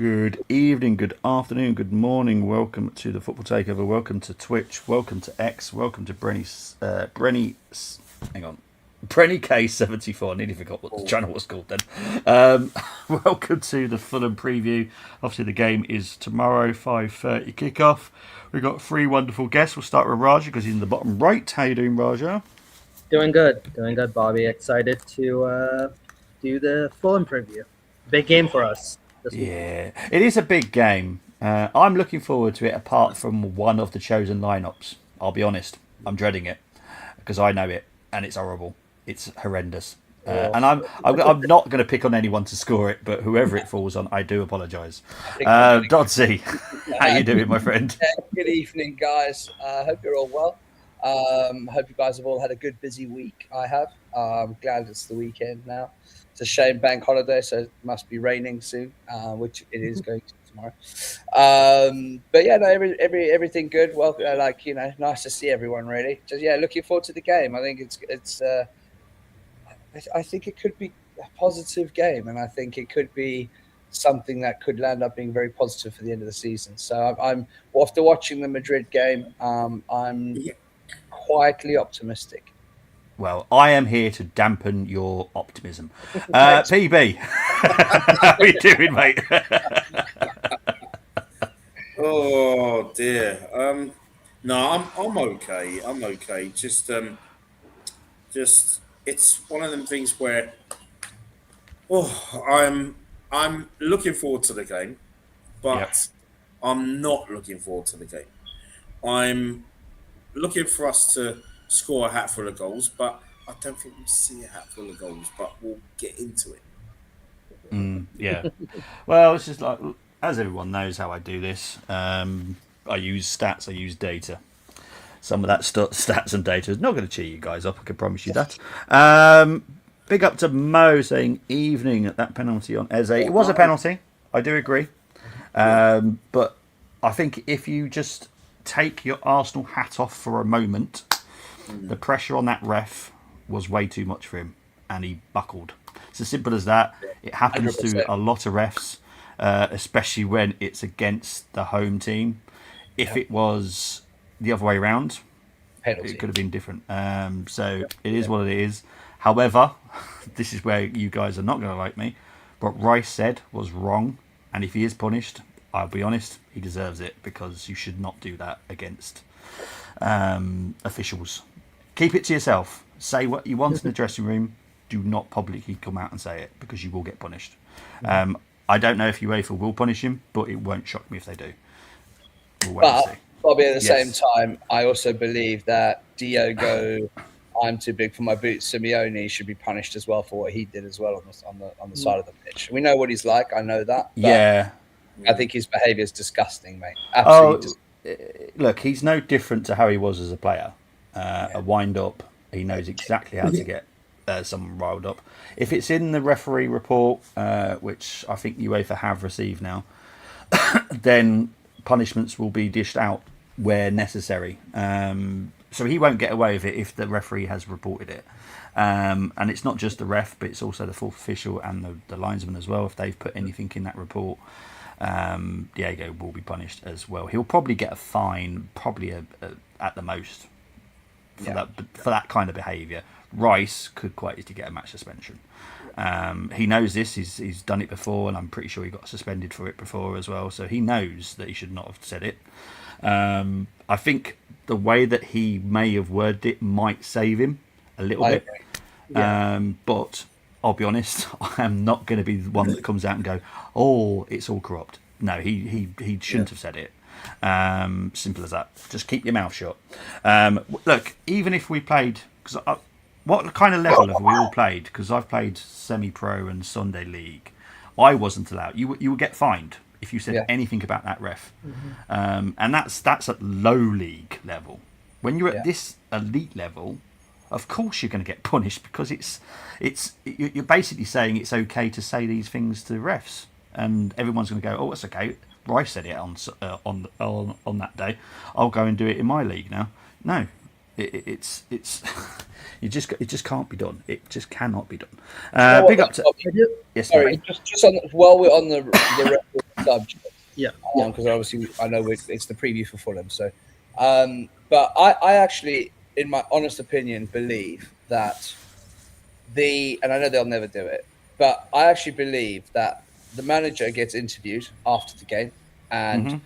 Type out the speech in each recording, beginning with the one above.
Good evening, good afternoon, good morning. Welcome to the Football Takeover. Welcome to Twitch. Welcome to X. Welcome to hang on, Brenny K74. I nearly forgot what the channel was called then. Welcome to the Fulham preview. Obviously, the game is tomorrow, 5:30 kickoff. We've got three wonderful guests. We'll start with Raja because he's in the bottom right. How you doing, Raja? Doing good, Bobby. Excited to do the Fulham preview. Big game for us this week. Yeah, it is a big game. I'm looking forward to it. Apart from one of the chosen lineups, I'll be honest, I'm dreading it because I know it and it's horrible. It's horrendous, and I'm not going to pick on anyone to score it, but whoever it falls on, I do apologise. Dodsey, how you doing, my friend? Good evening, guys. Hope you're all well. Hope you guys have all had a good, busy week. I have. I'm glad it's the weekend now. It's a shame bank holiday, so it must be raining soon, which it is going to tomorrow. But yeah, no, everything good. Well, nice to see everyone. Really, just looking forward to the game. I think it's. I think it could be a positive game, and I think it could be something that could land up being very positive for the end of the season. So I'm after watching the Madrid game, I'm quietly optimistic. Well, I am here to dampen your optimism. PB, how are you doing, mate? Oh dear. No, I'm okay. I'm okay. Just it's one of them things where I'm looking forward to the game, but Yep. I'm not looking forward to the game. I'm looking for us to score a hatful of goals, but I don't think we'll see a hatful of goals, but we'll get into it. Yeah. Well, it's just like, as everyone knows how I do this, I use stats, I use data. Some of that stats and data is not going to cheer you guys up, I can promise you that. Big up to Mo saying evening at that penalty on Eze. It was a penalty, I do agree. But I think if you just take your Arsenal hat off for a moment, the pressure on that ref was way too much for him, and he buckled. It's as simple as that. It happens 100%. to a lot of refs, especially when it's against the home team. If it was the other way around, Penalty. it could have been different. So it is what it is. However, this is where you guys are not going to like me. What Rice said was wrong, and if he is punished, I'll be honest, he deserves it because you should not do that against officials. Keep it to yourself. Say what you want in the dressing room. Do not publicly come out and say it because you will get punished. I don't know if UEFA will punish him, but it won't shock me if they do. We'll wait and see. Bobby, at the Yes. same time, I also believe that Diogo, I'm too big for my boots, Simeone should be punished as well for what he did as well on the side of the pitch. We know what he's like. I know that. But Yeah. I think his behaviour is disgusting, mate. Absolutely. Look, he's no different to how he was as a player. A wind up. He knows exactly how to get someone riled up. If it's in the referee report, which I think UEFA have received now, then punishments will be dished out where necessary. So he won't get away with it if the referee has reported it. And it's not just the ref, but it's also the fourth official and the linesman as well. If they've put anything in that report, Diego will be punished as well. He'll probably get a fine, probably at the most, for that kind of behaviour. Rice could quite easily get a match suspension. He knows this. He's done it before, and I'm pretty sure he got suspended for it before as well. So he knows that he should not have said it. I think the way that he may have worded it might save him a little bit. But I'll be honest, I am not going to be the one that comes out and go, "Oh, it's all corrupt." No, he shouldn't have said it. Simple as that. Just keep your mouth shut. Look, even if we played, what kind of level have we all played? Because I've played semi-pro and Sunday league. I wasn't allowed. You would get fined if you said anything about that ref, and that's at low league level. When you're at this elite level, of course you're going to get punished because you're basically saying it's okay to say these things to refs, and everyone's going to go, "Oh, it's okay. Rice said it on that day. I'll go and do it in my league now." No, it's it just can't be done. It just cannot be done. Big up to Sorry, just on, while we're on the subject. Yeah. Because obviously I know it's the preview for Fulham. So, but I actually, in my honest opinion, believe that and I know they'll never do it, but I actually believe that the manager gets interviewed after the game and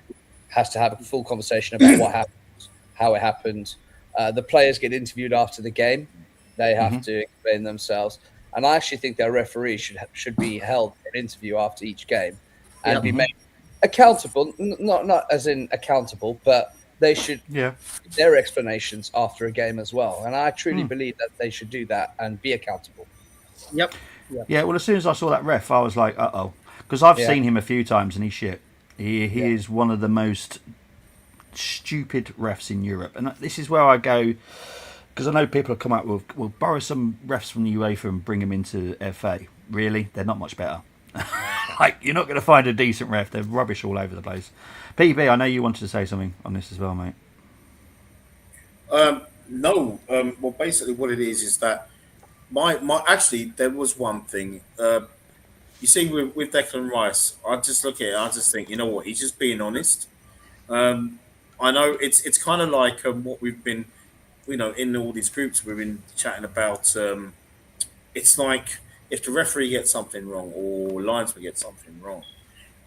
has to have a full conversation about what happened, how it happened. The players get interviewed after the game; they have to explain themselves. And I actually think their referee should be held for an interview after each game and be made accountable. Not as in accountable, but they should Yeah. their explanations after a game as well. And I truly believe that they should do that and be accountable. Yep. Yep. Yeah, well, as soon as I saw that ref, I was like, oh. Because I've Yeah. seen him a few times and he's shit. He is one of the most stupid refs in Europe. And this is where I go, because I know people have come out with, we'll borrow some refs from the UEFA and bring them into FA. Really? They're not much better. Like, you're not going to find a decent ref. They're rubbish all over the place. PB, I know you wanted to say something on this as well, mate. No. Well, basically, what it is that my actually there was one thing. You see, with Declan Rice, I just look at it. I just think, you know what? He's just being honest. I know it's kind of like what we've been, in all these groups we've been chatting about. It's like if the referee gets something wrong or linesman gets something wrong,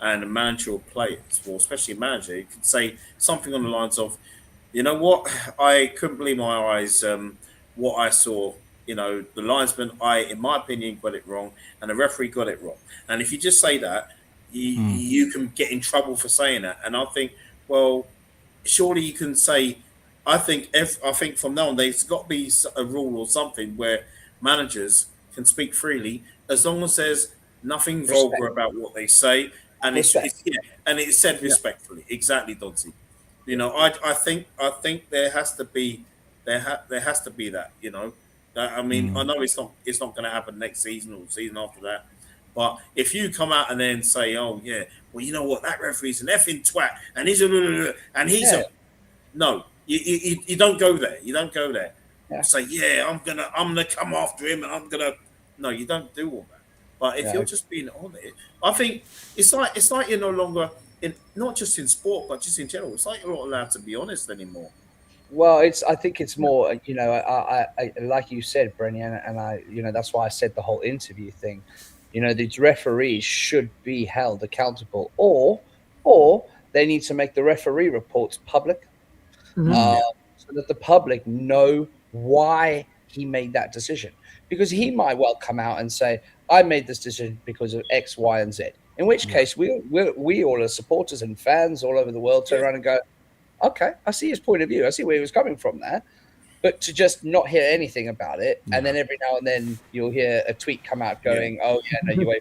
and the manager or players, well, especially a manager, you could say something on the lines of, you know what, I couldn't believe my eyes. What I saw, the linesman, in my opinion, got it wrong, and the referee got it wrong. And if you just say that, you can get in trouble for saying that. And I think, well, surely you can say, I think from now on there's got to be a rule or something where managers can speak freely as long as there's nothing vulgar about what they say, and it's said respectfully. Exactly, Dodgy. I think there has to be that. I mean, I know it's not going to happen next season or the season after that. But if you come out and then say, "Oh yeah, well you know what, that referee's an effing twat," and he's a no, you don't go there. You don't go there. Yeah. Say, "Yeah, I'm gonna come after him, and I'm gonna." No, you don't do all that. But if you're just being honest, I think it's like you're no longer not just in sport, but just in general. It's like you're not allowed to be honest anymore. Well, I think it's more, I like you said, Brennan, and I, that's why I said the whole interview thing. These referees should be held accountable, or they need to make the referee reports public, so that the public know why he made that decision. Because he might well come out and say, "I made this decision because of X, Y, and Z." In which case, we all as supporters and fans all over the world turn around and go, "Okay, I see his point of view. I see where he was coming from there." But to just not hear anything about it, and then every now and then you'll hear a tweet come out going, "Oh yeah, no, you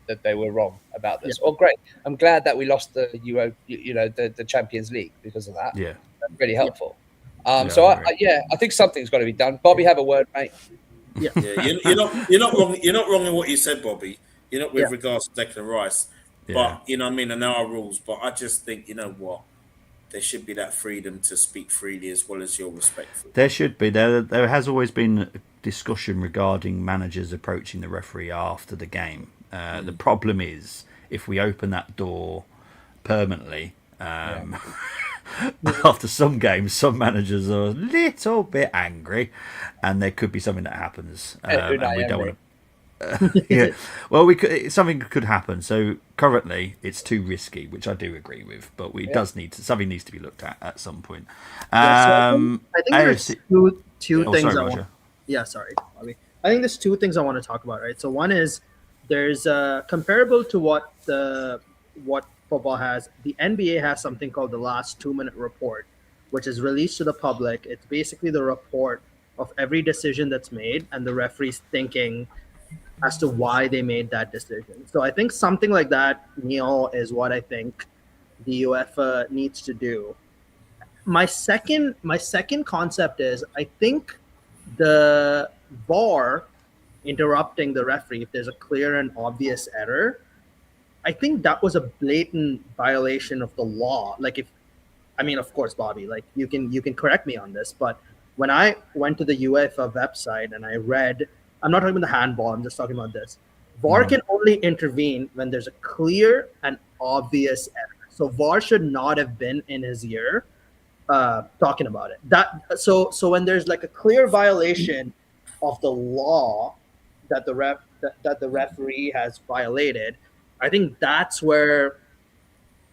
that they were wrong about this." Oh, great! I'm glad that we lost the Champions League because of that. Yeah, that's really helpful. I I think something's got to be done. Bobby, have a word, mate. Yeah. You're not wrong. You're not wrong in what you said, Bobby. You're not with regards to Declan Rice, but you know what I mean. And there are rules, but I just think, you know what, there should be that freedom to speak freely as well as you're respectful. There should be. There has always been discussion regarding managers approaching the referee after the game. The problem is if we open that door permanently. After some games, some managers are a little bit angry, and there could be something that happens, and we don't want to. Yeah, well, something could happen. So currently, it's too risky, which I do agree with. But something needs to be looked at some point. I think there's two things. Roger. Sorry, Bobby. I think there's two things I want to talk about. Right. So one is there's comparable to what football has. The NBA has something called the last 2-minute report, which is released to the public. It's basically the report of every decision that's made and the referee's thinking as to why they made that decision. So I think something like that, Neil, is what I think the UEFA needs to do. My second concept is I think the VAR interrupting the referee if there's a clear and obvious error, I think that was a blatant violation of the law. Of course, Bobby, you can correct me on this, but when I went to the UEFA website and I read, I'm not talking about the handball, I'm just talking about this. VAR can only intervene when there's a clear and obvious error. So VAR should not have been in his ear talking about it. So when there's like a clear violation of the law that that the referee has violated, I think that's where,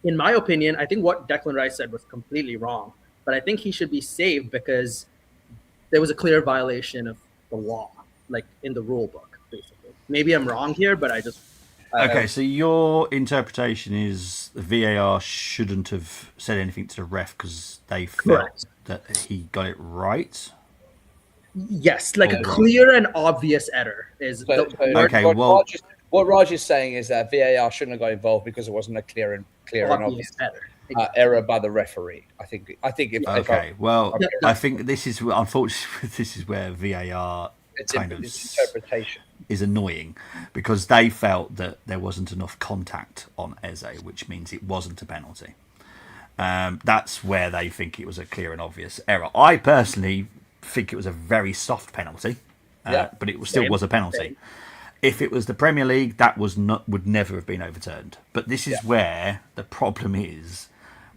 in my opinion, I think what Declan Rice said was completely wrong. But I think he should be saved because there was a clear violation of the law, like in the rule book, basically. Maybe I'm wrong here, but Okay, so your interpretation is the VAR shouldn't have said anything to the ref because they felt Correct. that he got it right. Yes, like a Or- clear and obvious error is So, the so word Okay, what, well- what Raj is saying is that VAR shouldn't have got involved because it wasn't a clear and obvious error. error by the referee. I think if Okay, well, Yeah. I think this is unfortunately this is where VAR it's kind of interpretation. is annoying because they felt that there wasn't enough contact on Eze, which means it wasn't a penalty. That's where they think it was a clear and obvious error. I personally think it was a very soft penalty, but it still was a penalty. Same. If it was the Premier League, that would never have been overturned. But this is where the problem is.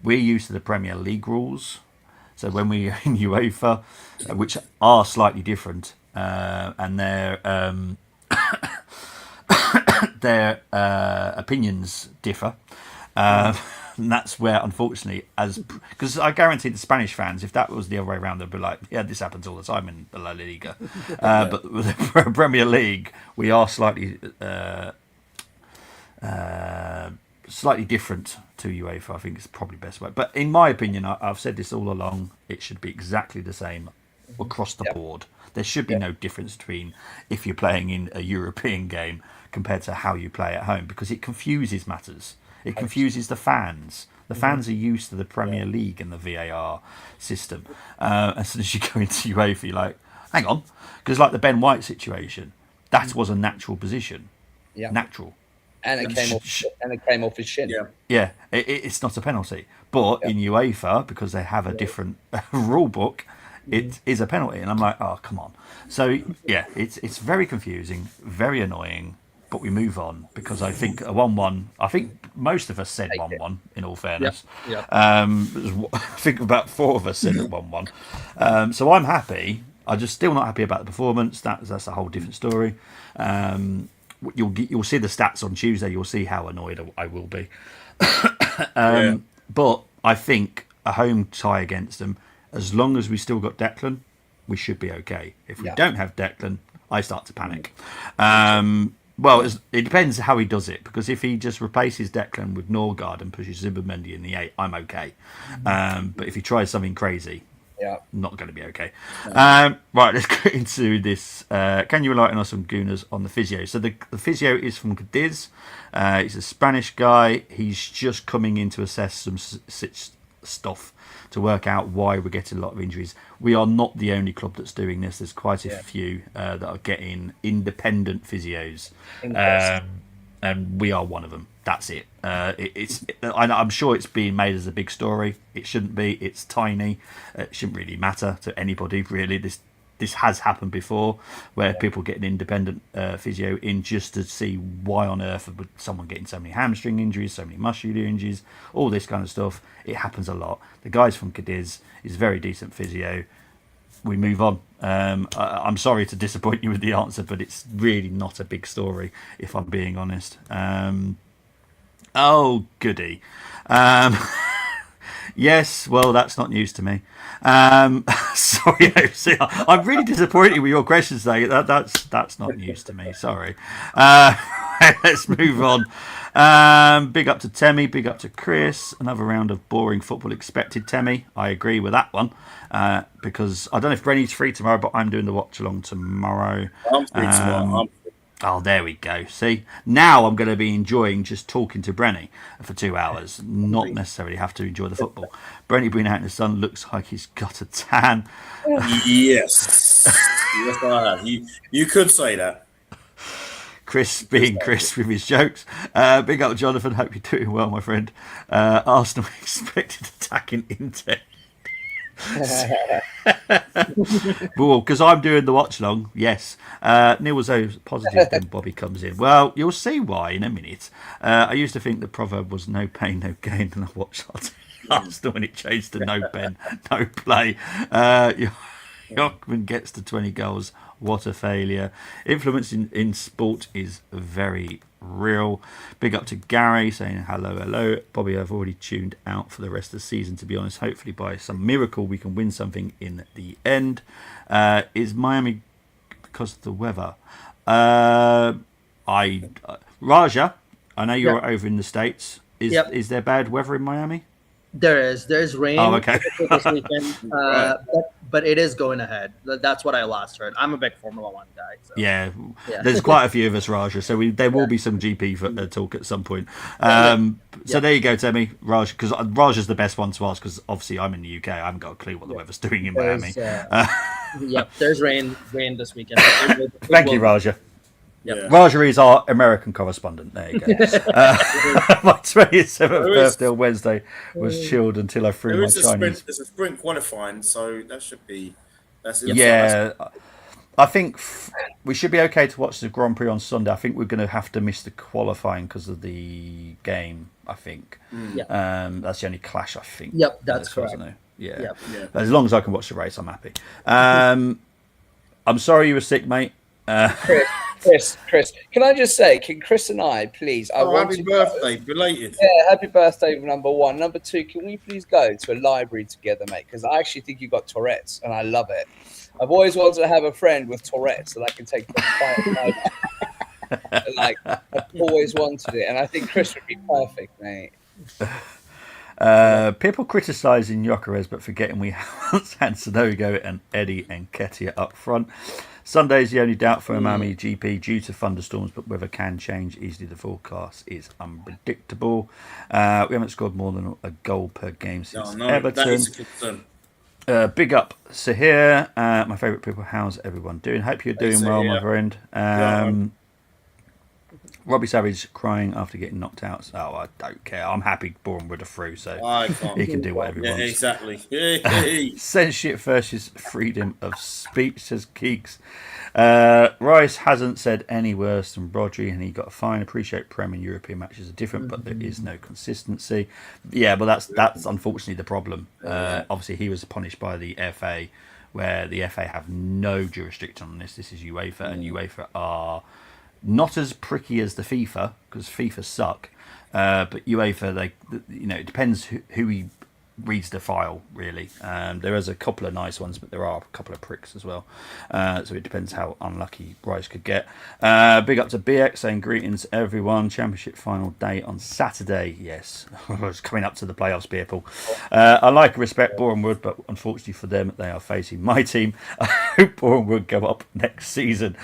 We're used to the Premier League rules, so when we're in UEFA, which are slightly different, and their opinions differ. And that's where, unfortunately, because I guarantee the Spanish fans, if that was the other way around, they'd be like, "Yeah, this happens all the time in the La Liga." But with the Premier League, we are slightly different to UEFA. I think it's probably the best way. But in my opinion, I've said this all along. It should be exactly the same across the board. There should be no difference between if you're playing in a European game compared to how you play at home, because it confuses matters. It confuses the fans. The fans are used to the Premier League and the VAR system. As soon as you go into UEFA, you're like, hang on. Because like the Ben White situation, that was a natural position. Yeah. Natural. And it came off his shin. Yeah, it's not a penalty. But in UEFA, because they have a different rule book, it is a penalty. And I'm like, oh, come on. So, yeah, it's very confusing, very annoying. But we move on because I think a 1-1. I think most of us said 1-1. In all fairness, I think about 4 of us said 1-1. So I'm happy. I'm just still not happy about the performance. That's a whole different story. You'll see the stats on Tuesday. You'll see how annoyed I will be. But I think a home tie against them, as long as we still got Declan, we should be okay. If we don't have Declan, I start to panic. Well, it depends how he does it, because if he just replaces Declan with Norgard and pushes Zubimendi in the 8, I'm okay. But if he tries something crazy, not going to be okay. Right, let's get into this. Can you enlighten us on Gunners on the physio? So the physio is from Cadiz. He's a Spanish guy. He's just coming in to assess some stuff to work out why we're getting a lot of injuries. We are not the only club that's doing this. There's quite a few that are getting independent physios, and we are one of them. That's it. I'm sure it's being made as a big story. It shouldn't be. It's tiny. It shouldn't really matter to anybody, really. This has happened before, where people get an independent physio in just to see why on earth would someone getting so many hamstring injuries, so many muscular injuries, all this kind of stuff. It happens a lot. The guys from Cadiz is very decent physio. We move on. I'm sorry to disappoint you with the answer, but it's really not a big story, if I'm being honest. Oh, goody. Yes, well, that's not news to me. Sorry, OC. I'm really disappointed with your questions, though. That's not news to me. Sorry. Let's move on. Big up to Temi. Big up to Chris. Another round of boring football expected, Temi. I agree with that one. Because I don't know if Brenny's free tomorrow, but I'm doing the watch along tomorrow. I'm free tomorrow. Oh, there we go. See, now I'm going to be enjoying just talking to Brenny for 2 hours, not necessarily have to enjoy the football. Brenny being out in the sun looks like he's got a tan. Yes. Yes, I have. You could say that. Chris being Chris with his jokes. Big up, Jonathan. Hope you're doing well, my friend. Arsenal expected attacking Inter. Well, because I'm doing the watch long, yes. Neil was so positive when Bobby comes in. Well, you'll see why in a minute. I used to think the proverb was no pain, no gain, and I watched Arsenal when it changed to no pen, no play. Jockman gets to 20 goals. What a failure. Influence in sport is very real. Big up to Gary saying hello, hello. Bobby, I've already tuned out for the rest of the season, to be honest. Hopefully by some miracle we can win something in the end. Is Miami because of the weather? Raja, I know you're over in the States. Is there bad weather in Miami? There's rain. Oh, okay. This weekend, but it is going ahead. That's what I last heard. I'm a big Formula One guy. So. Yeah, there's quite a few of us, Raja. So there will be some GP talk at some point. So there you go, Temi, Raj, because Raja's the best one to ask because obviously I'm in the UK. I haven't got a clue what the weather's doing in Miami. There's rain this weekend. Thank you, Raja. Yeah. Raja is our American correspondent. There you go. My 27th birthday on Wednesday was chilled until I threw my Chinese. There's a sprint qualifying, so that should be. I think we should be okay to watch the Grand Prix on Sunday. I think we're going to have to miss the qualifying because of the game. I think that's the only clash. I think. Yep, that's correct. Yeah. As long as I can watch the race, I'm happy. I'm sorry you were sick, mate. Chris, can I just say, can Chris and I please? Happy birthday, belated. Yeah, happy birthday, number one. Number two, can we please go to a library together, mate? Because I actually think you've got Tourette's, and I love it. I've always wanted to have a friend with Tourette's that I can take to the fight. I've always wanted it, and I think Chris would be perfect, mate. People criticising Gyökeres but forgetting we once had Sanogo and Eddie and Nketiah up front. Sunday's the only doubt for Miami GP due to thunderstorms, but weather can change easily. The forecast is unpredictable. We haven't scored more than a goal per game since Everton. That is a concern. Big up Sahir, my favourite people. How's everyone doing? Hope you're doing well, my friend. Robbie Savage crying after getting knocked out. Oh, I don't care. I'm happy Bournemouth are through, so he can do whatever he wants. Exactly. Censorship versus freedom of speech, says Keeks. Rice hasn't said any worse than Rodri, and he got a fine. Appreciate Prem and European matches are different, but there is no consistency. Yeah, but that's unfortunately the problem. Obviously, he was punished by the FA, where the FA have no jurisdiction on this. This is UEFA, and UEFA are not as pricky as the FIFA, because FIFA suck. But UEFA, it depends who he reads the file, really. There is a couple of nice ones, but there are a couple of pricks as well. So it depends how unlucky Rice could get. Big up to BX saying greetings everyone. Championship final day on Saturday. Yes, it's coming up to the playoffs, people. I like respect Bournemouth, but unfortunately for them, they are facing my team. I hope Bournemouth go up next season.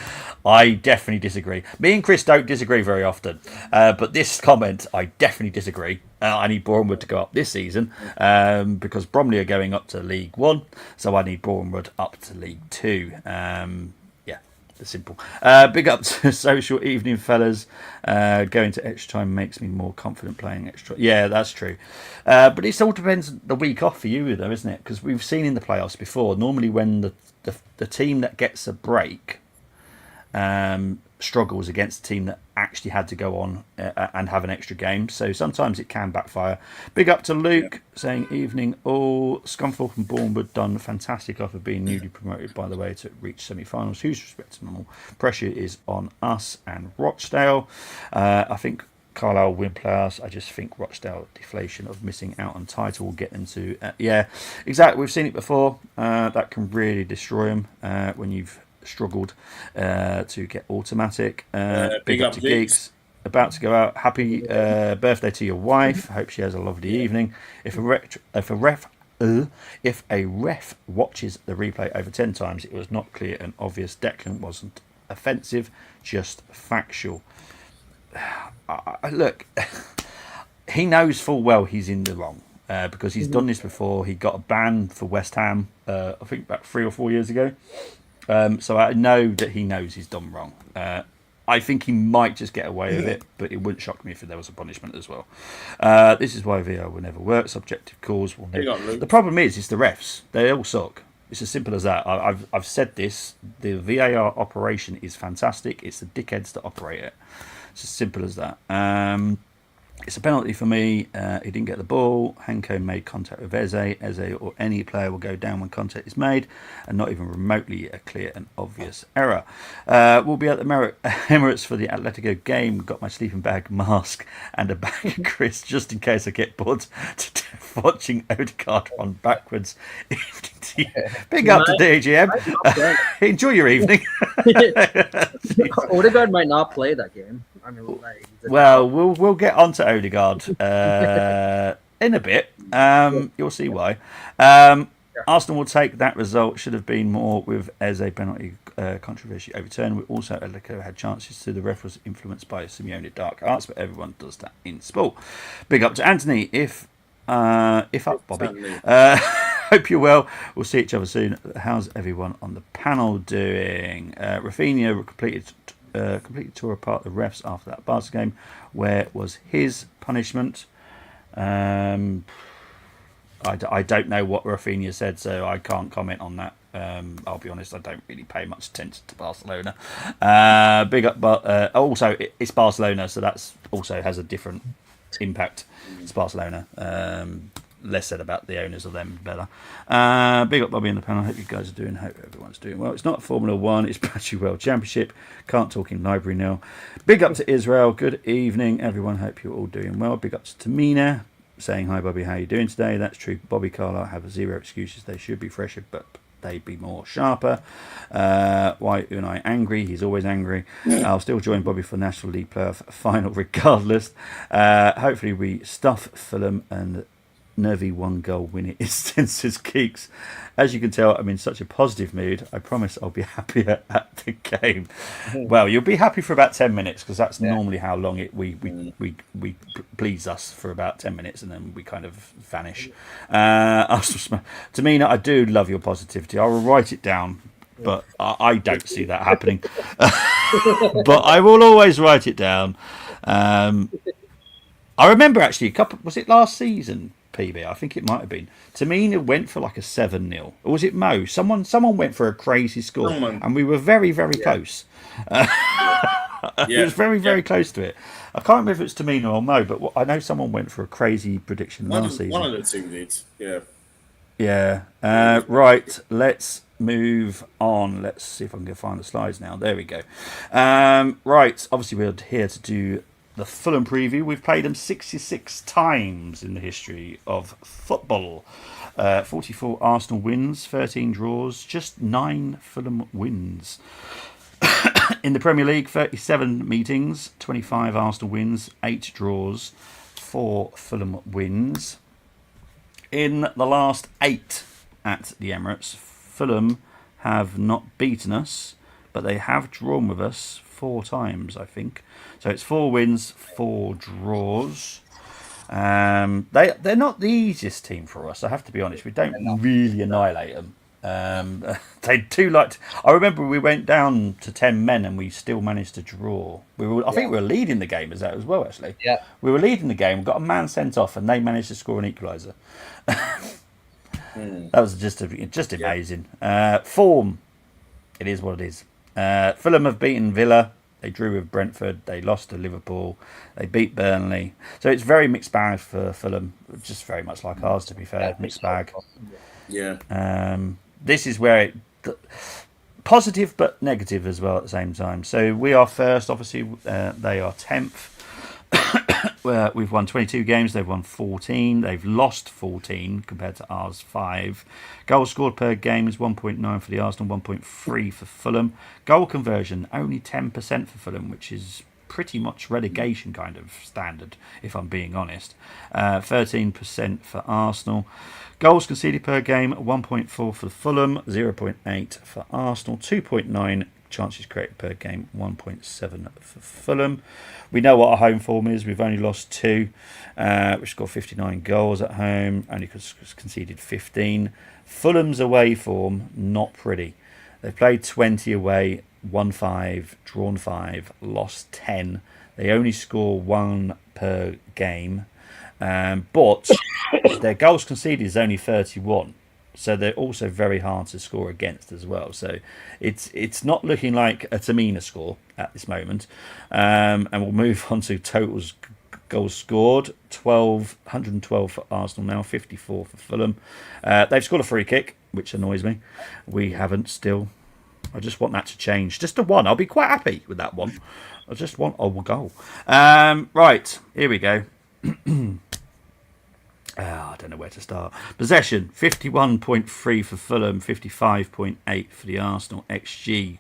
I definitely disagree. Me and Chris don't disagree very often, but this comment, I definitely disagree. I need Bournemouth to go up this season because Bromley are going up to League One, so I need Bournemouth up to League Two. It's simple. Big up to Social Evening, fellas. Going to extra time makes me more confident playing extra. Yeah, that's true. But it all depends on the week off for you, though, isn't it? Because we've seen in the playoffs before, normally when the team that gets a break struggles against a team that actually had to go on and have an extra game. So sometimes it can backfire. Big up to Luke saying evening all. Scunthorpe and Bournemouth done fantastic after being newly promoted, by the way, to reach semi-finals. Who's respecting them all? Pressure is on us and Rochdale. I think Carlisle win playoffs. I just think Rochdale deflation of missing out on title will get them to exactly. We've seen it before. That can really destroy them when you've struggled to get automatic. Big up to Geeks. About to go out. Happy birthday to your wife. Hope she has a lovely evening. If a ref watches the replay over 10 times, it was not clear and obvious. Declan wasn't offensive, just factual. Look, he knows full well he's in the wrong because he's done this before. He got a ban for West Ham, I think about 3 or 4 years ago. So I know that he knows he's done wrong. I think he might just get away with it, but it wouldn't shock me if there was a punishment as well. This is why VAR will never work. Subjective calls will never. The problem is the refs. They all suck. It's as simple as that. I've said this. The VAR operation is fantastic. It's the dickheads that operate it. It's as simple as that. It's a penalty for me. He didn't get the ball. Hanko made contact with Eze. Eze or any player will go down when contact is made, and not even remotely a clear and obvious error. We'll be at the Emirates for the Atletico game. Got my sleeping bag, mask, and a bag of crisps just in case I get bored to death watching Odegaard run backwards. Big up to DGM. Enjoy your evening. Odegaard might not play that game. I mean, well, we'll get on to Odegaard in a bit. You'll see why. Arsenal will take that result. Should have been more with Eze penalty controversy overturned. We also Atletico had chances to the ref was influenced by Simeone dark arts, but everyone does that in sport. Big up to Anthony. If up, Bobby. Hope you're well. We'll see each other soon. How's everyone on the panel doing? Rafinha completely tore apart the refs after that Barca game. Where was his punishment? I don't know what Rafinha said, so I can't comment on that. I'll be honest, I don't really pay much attention to Barcelona. Big up, but also it's Barcelona, so that's also has a different impact. It's Barcelona. Less said about the owners of them, better. Big up Bobby in the panel. Hope you guys are doing. Hope everyone's doing well. It's not Formula One. It's Battery World Championship. Can't talk in library now. Big up to Israel. Good evening, everyone. Hope you're all doing well. Big up to Tamina saying hi, Bobby. How are you doing today? That's true. Bobby Carlisle have zero excuses. They should be fresher, but they'd be more sharper. Why Unai angry? He's always angry. I'll still join Bobby for National League playoff final regardless. Hopefully we stuff Fulham and nervy 1-goal winner instance as Keeks. As you can tell, I'm in such a positive mood. I promise I'll be happier at the game. Well, you'll be happy for about 10 minutes because that's normally how long we please us for about 10 minutes and then we kind of vanish. Tamina, I do love your positivity. I will write it down, but I don't see that happening. But I will always write it down. I remember actually was it last season? PB, I think it might have been. Tamina went for like a 7-0. Or was it Mo? Someone went for a crazy score. And we were very, very close. It was very, very close to it. I can't remember if it's Tamina or Mo, but I know someone went for a crazy prediction last season. One of the two did, yeah. Yeah. Right, let's move on. Let's see if I can find the slides now. There we go. Right, obviously we're here to do the Fulham preview. We've played them 66 times in the history of football. 44 Arsenal wins, 13 draws, just 9 Fulham wins. In the Premier League, 37 meetings, 25 Arsenal wins, 8 draws, 4 Fulham wins. In the last 8 at the Emirates, Fulham have not beaten us, but they have drawn with us 4 times, I think. So it's 4 wins, 4 draws. They're not the easiest team for us, I have to be honest. We don't really annihilate them. They do like to, I remember we went down to 10 men and we still managed to draw. I think we were leading the game as well, actually. Yeah. We were leading the game, got a man sent off, and they managed to score an equaliser. That was just amazing. Form, it is what it is. Fulham have beaten Villa. They drew with Brentford. They lost to Liverpool. They beat Burnley. So it's very mixed bag for Fulham. Just very much like ours, to be fair. Mixed bag. Yeah. This is where positive but negative as well at the same time. So we are first. Obviously, they are 10th. We've won 22 games. They've won 14. They've lost 14 compared to ours 5. Goals scored per game is 1.9 for the Arsenal, 1.3 for Fulham. Goal conversion only 10% for Fulham, which is pretty much relegation kind of standard, if I'm being honest. 13% for Arsenal. Goals conceded per game 1.4 for Fulham, 0.8 for Arsenal, 2.9 chances created per game, 1.7 for Fulham. We know what our home form is. We've only lost 2. We've scored 59 goals at home, only conceded 15. Fulham's away form, not pretty. They've played 20 away, won 5, drawn 5, lost 10. They only score 1 per game, but their goals conceded is only 31. So they're also very hard to score against as well. So it's not looking like a Tamina score at this moment. And we'll move on to totals. Goals scored, 112 for Arsenal now, 54 for Fulham. They've scored a free kick, which annoys me. We haven't still. I just want that to change. Just a one. I'll be quite happy with that one. I just want a goal. Right, here we go. I don't know where to start. Possession, 51.3 for Fulham, 55.8 for the Arsenal. XG,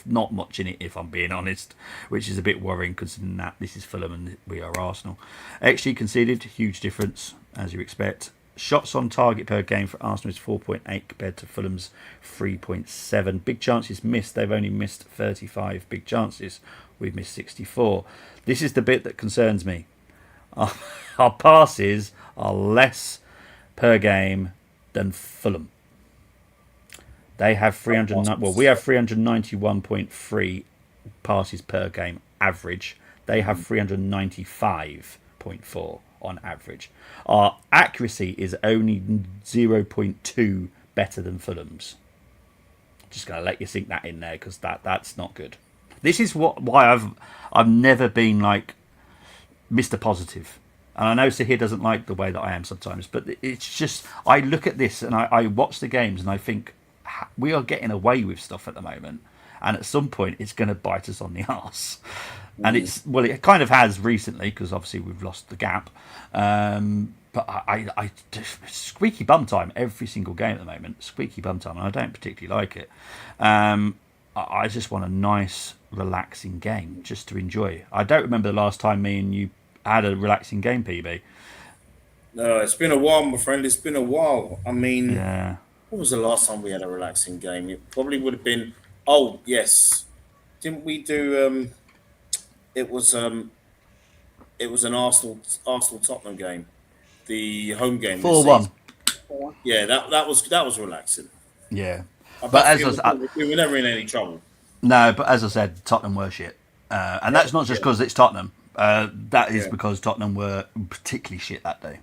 not much in it, if I'm being honest, which is a bit worrying considering that this is Fulham and we are Arsenal. XG conceded, huge difference, as you expect. Shots on target per game for Arsenal is 4.8 compared to Fulham's 3.7. Big chances missed. They've only missed 35 big chances. We've missed 64. This is the bit that concerns me. Our passes are less per game than Fulham. They have 300. Well, we have 391.3 passes per game average. They have 395.4 on average. Our accuracy is only 0.2 better than Fulham's. Just gonna let you sink that in there because that's not good. This is why I've never been like Mr. Positive. And I know Sahir doesn't like the way that I am sometimes, but it's just I look at this and I watch the games and I think we are getting away with stuff at the moment, and at some point it's going to bite us on the arse. And it kind of has recently because obviously we've lost the gap. But I squeaky bum time every single game at the moment. Squeaky bum time, and I don't particularly like it. I just want a nice, relaxing game just to enjoy. I don't remember the last time me and you had a relaxing game, PB. No, it's been a while, my friend. It's been a while. I mean, Yeah. what was the last time we had a relaxing game? It probably would have been. Oh yes, didn't we do? It was an Arsenal Tottenham game, the home game this 4-1. season. Yeah, that was relaxing. Yeah. I But don't as feel we were never in any trouble. No, but as I said, Tottenham were shit. And that's not just because it's Tottenham. That is because Tottenham were particularly shit that day.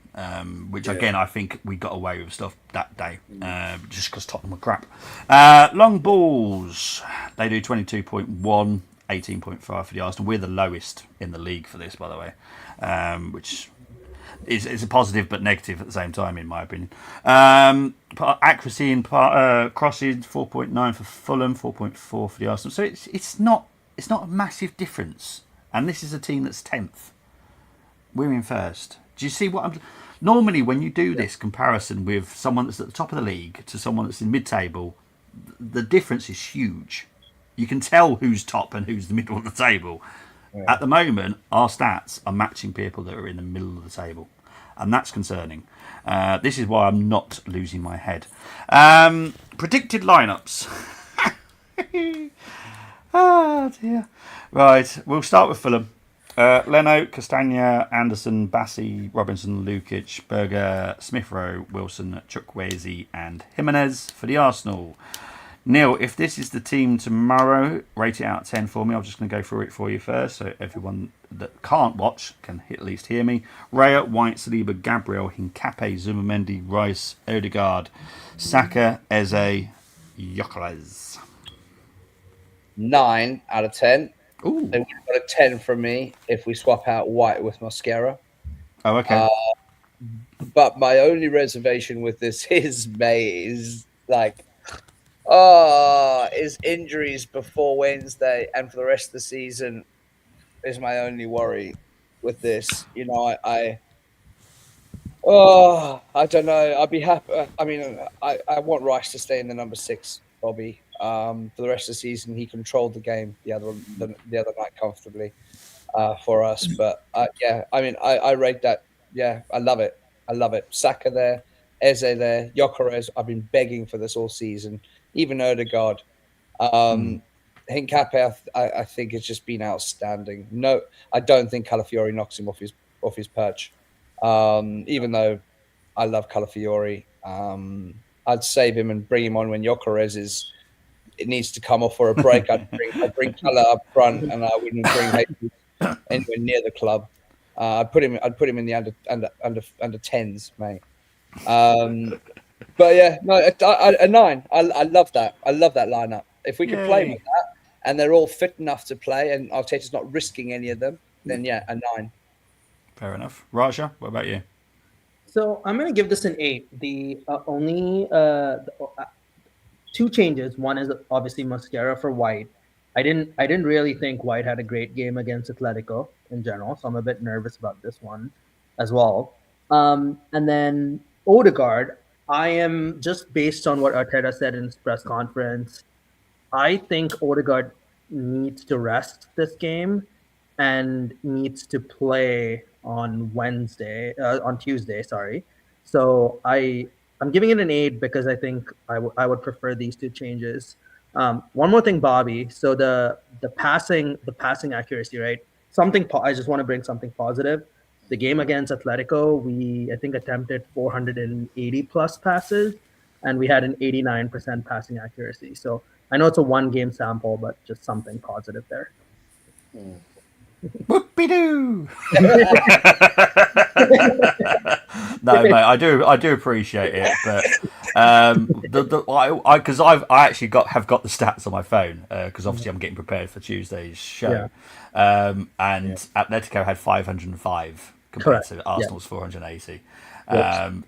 Which, again, I think we got away with stuff that day. Just because Tottenham were crap. Long balls. They do 22.1, 18.5 for the Arsenal. We're the lowest in the league for this, by the way. Which is a positive but negative at the same time, in my opinion. Accuracy in crosses, 4.9 for Fulham, 4.4 for the Arsenal. So it's not a massive difference. And this is a team that's 10th. We're in first. Do you see what I'm... Normally, when you do this comparison with someone that's at the top of the league to someone that's in mid-table, the difference is huge. You can tell who's top and who's the middle of the table. Yeah. At the moment, our stats are matching people that are in the middle of the table. And that's concerning. This is why I'm not losing my head. Predicted lineups. Oh, dear. Right, we'll start with Fulham. Leno, Castagna, Anderson, Bassi, Robinson, Lukic, Berger, Smith Rowe, Wilson, Chukwueze and Jimenez for the Arsenal. Neil, if this is the team tomorrow, rate it out of 10 for me. I'm just going to go through it for you first so everyone that can't watch can at least hear me. Raya, White, Saliba, Gabriel, Hincapié, Zubimendi, Rice, Odegaard, Saka, Eze, Gyökeres. 9 out of 10. Ooh. They would have got a 10 from me if we swap out White with Mosquera. Oh, okay. But my only reservation with this is is injuries before Wednesday and for the rest of the season is my only worry with this. You know, I don't know. I'd be happy. I mean, I want Rice to stay in the number 6, Bobby. For the rest of the season, he controlled the game the other night comfortably for us. But yeah, I mean, I rate that. Yeah, I love it. Saka there, Eze there, Gyökeres. I've been begging for this all season. Even Odegaard. Hincapié, I think it's just been outstanding. No, I don't think Calafiori knocks him off his perch. Even though I love Calafiori, I'd save him and bring him on when Gyökeres it needs to come off for a break. I'd bring Colour up front, and I wouldn't bring Jesus anywhere near the club. I'd put him in the under tens, mate. But yeah, no, a 9. I love that. I love that lineup. If we could play Yay. with that, and they're all fit enough to play, and Arteta's not risking any of them, then yeah, a 9. Fair enough. Raja, what about you? So I'm going to give this an 8. The only two changes. One is obviously Mascara for White. I didn't really think White had a great game against Atletico in general, so I'm a bit nervous about this one as well. And then Odegaard, I am just based on what Arteta said in his press conference. I think Odegaard needs to rest this game and needs to play on Tuesday. Sorry. So I'm giving it an 8 because I think I would prefer these two changes. One more thing, Bobby. So the passing accuracy, right? I just want to bring something positive. The game against Atletico, we I think attempted 480 plus passes, and we had an 89% passing accuracy. So I know it's a one game sample, but just something positive there. Whoopie doo. No, mate, I do appreciate it, but because I actually have got the stats on my phone because obviously I'm getting prepared for Tuesday's show, and Atletico had 505 compared to Arsenal's 480.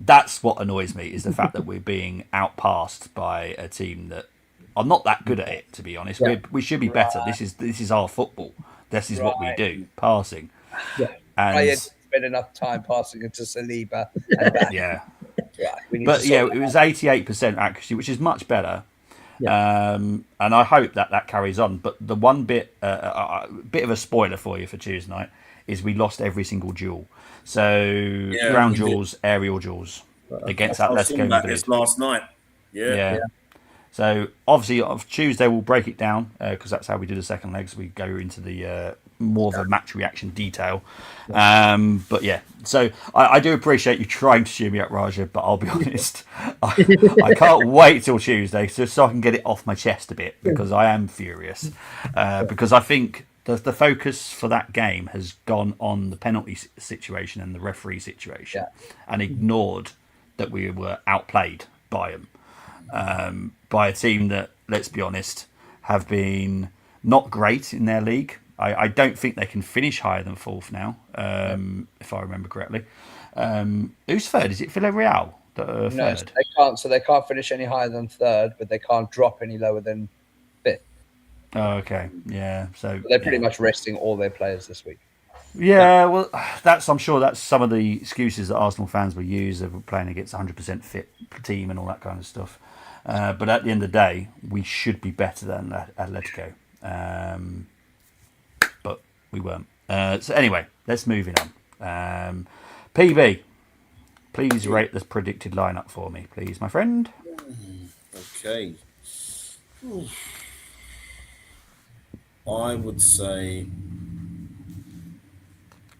That's what annoys me is the fact that we're being outpassed by a team that are not that good at it. To be honest, we should be better. This is our football. This is what we do, passing. And I had spent enough time passing into Saliba. And that. But it was 88% accuracy, which is much better. And I hope that carries on. But the one bit of a spoiler for you for Tuesday night is we lost every single duel. So ground duels, aerial duels against Atletico Madrid last night. Yeah. So obviously, of Tuesday we'll break it down because that's how we do the second legs. We go into the more of a match reaction detail. But yeah, so I do appreciate you trying to cheer me up, Raja. But I'll be honest, I can't wait till Tuesday so I can get it off my chest a bit because I am furious because I think the focus for that game has gone on the penalty situation and the referee situation and ignored that we were outplayed by them. By a team that, let's be honest, have been not great in their league. I don't think they can finish higher than fourth now, if I remember correctly. Who's third? Is it Villarreal that are third? No, they can't. So they can't finish any higher than third, but they can't drop any lower than fifth. Oh, okay. Yeah. So they're pretty much resting all their players this week. Yeah, well, I'm sure that's some of the excuses that Arsenal fans will use of playing against 100% fit team and all that kind of stuff. But at the end of the day, we should be better than Atletico. But we weren't. So anyway, let's move on. PB, please rate the predicted lineup for me, please, my friend. Okay. I would say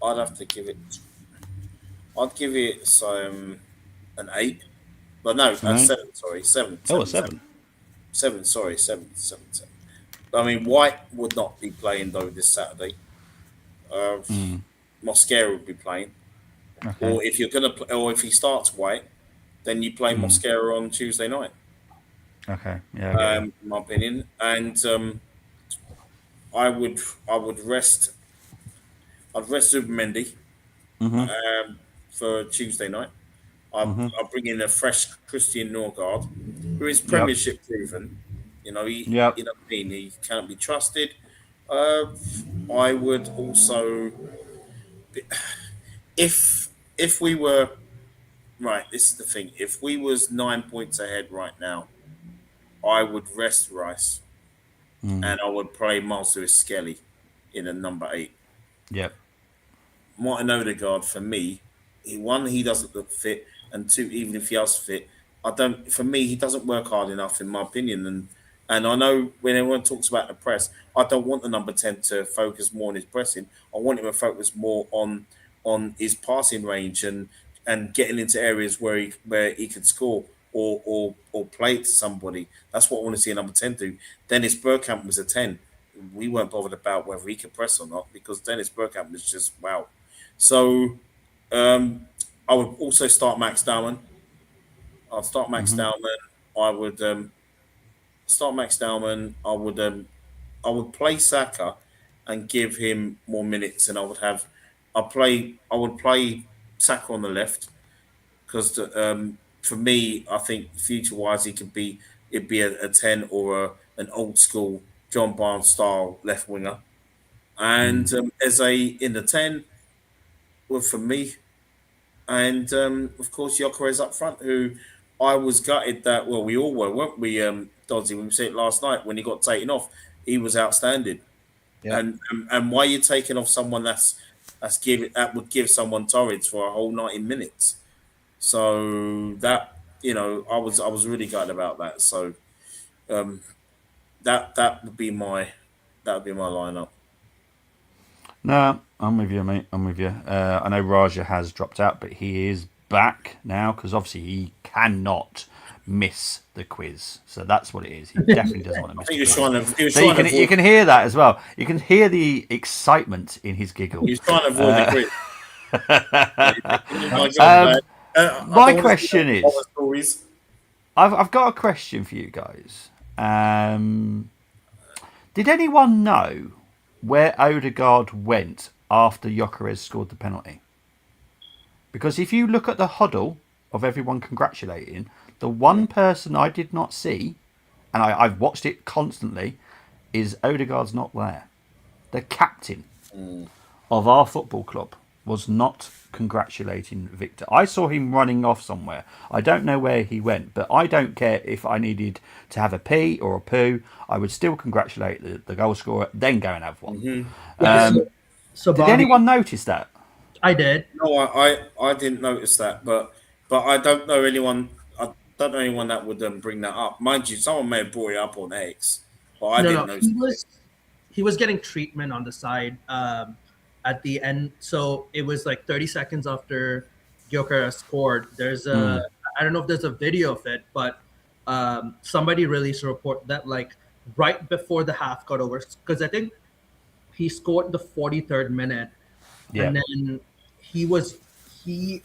I'd give it an 8. But no, 7. Sorry, 7. Oh, 7. 7. Sorry, 7. I mean, White would not be playing though this Saturday. Mosquera would be playing. Okay. Or if you're gonna play, or if he starts White, then you play Mosquera on Tuesday night. Okay. Yeah. In my opinion, and I would rest. I'd rest Zubimendi for Tuesday night. I'll bring in a fresh Christian Norgard, who is Premiership proven. You know, you know what I mean. He can't be trusted. I would also, if we were right, this is the thing. If we was 9 points ahead right now, I would rest Rice, and I would play Miles Skelly in a number 8. Yep. Martin Odegaard for me, he doesn't look fit, and 2, even if he is fit, for me he doesn't work hard enough in my opinion, and I know when everyone talks about the press, I don't want the number 10 to focus more on his pressing. I want him to focus more on his passing range and getting into areas where he could score or play it to somebody. That's what I want to see a number 10 do. Dennis Bergkamp was a 10. We weren't bothered about whether he could press or not because Dennis Bergkamp was just wow. So I would also start Max Dowman. I'll start Max Hmm. Dowman. I would start Max Dowman. I would play Saka and give him more minutes, and I would play Saka on the left because for me, I think future wise, it'd be a 10 or an old school John Barnes style left winger, and as a in the 10, well, for me, and of course Gyökeres up front, who I was gutted that well we all were, weren't we, Dodgy? We said it last night when he got taken off, he was outstanding, Yeah. and why are you taking off someone that would give someone torrents for a whole 90 minutes? So that I was really gutted about that. So um, that would be my lineup. No, I'm with you, mate. I'm with you. I know Raja has dropped out, but he is back now because obviously he cannot miss the quiz. So that's what it is. He definitely doesn't want to I miss think the quiz. he was So trying to you avoid can hear that as well. You can hear the excitement in his giggle. he was trying to avoid the quiz. Oh my god, Um, man. I my don't want to see question horror is, stories. I've got a question for you guys. Did anyone know where Odegaard went after Gyökeres scored the penalty? Because if you look at the huddle of everyone congratulating, the one person I did not see, and I've watched it constantly, is Odegaard's not there. The captain of our football club was not congratulating Victor. I saw him running off somewhere. I don't know where he went, but I don't care if I needed to have a pee or a poo. I would still congratulate the goal scorer, then go and have one. Yeah, so Did Bobby, anyone notice that? I did. No, I didn't notice that, but I don't know anyone. I don't know anyone that would bring that up. Mind you, someone may have brought it up on X, but I No, didn't no, notice it. he was getting treatment on the side at the end. So it was like 30 seconds after Gyökeres scored. There's a I don't know if there's a video of it, but somebody released a report that like right before the half got over, because I think he scored the 43rd minute, Yeah. and then he was he.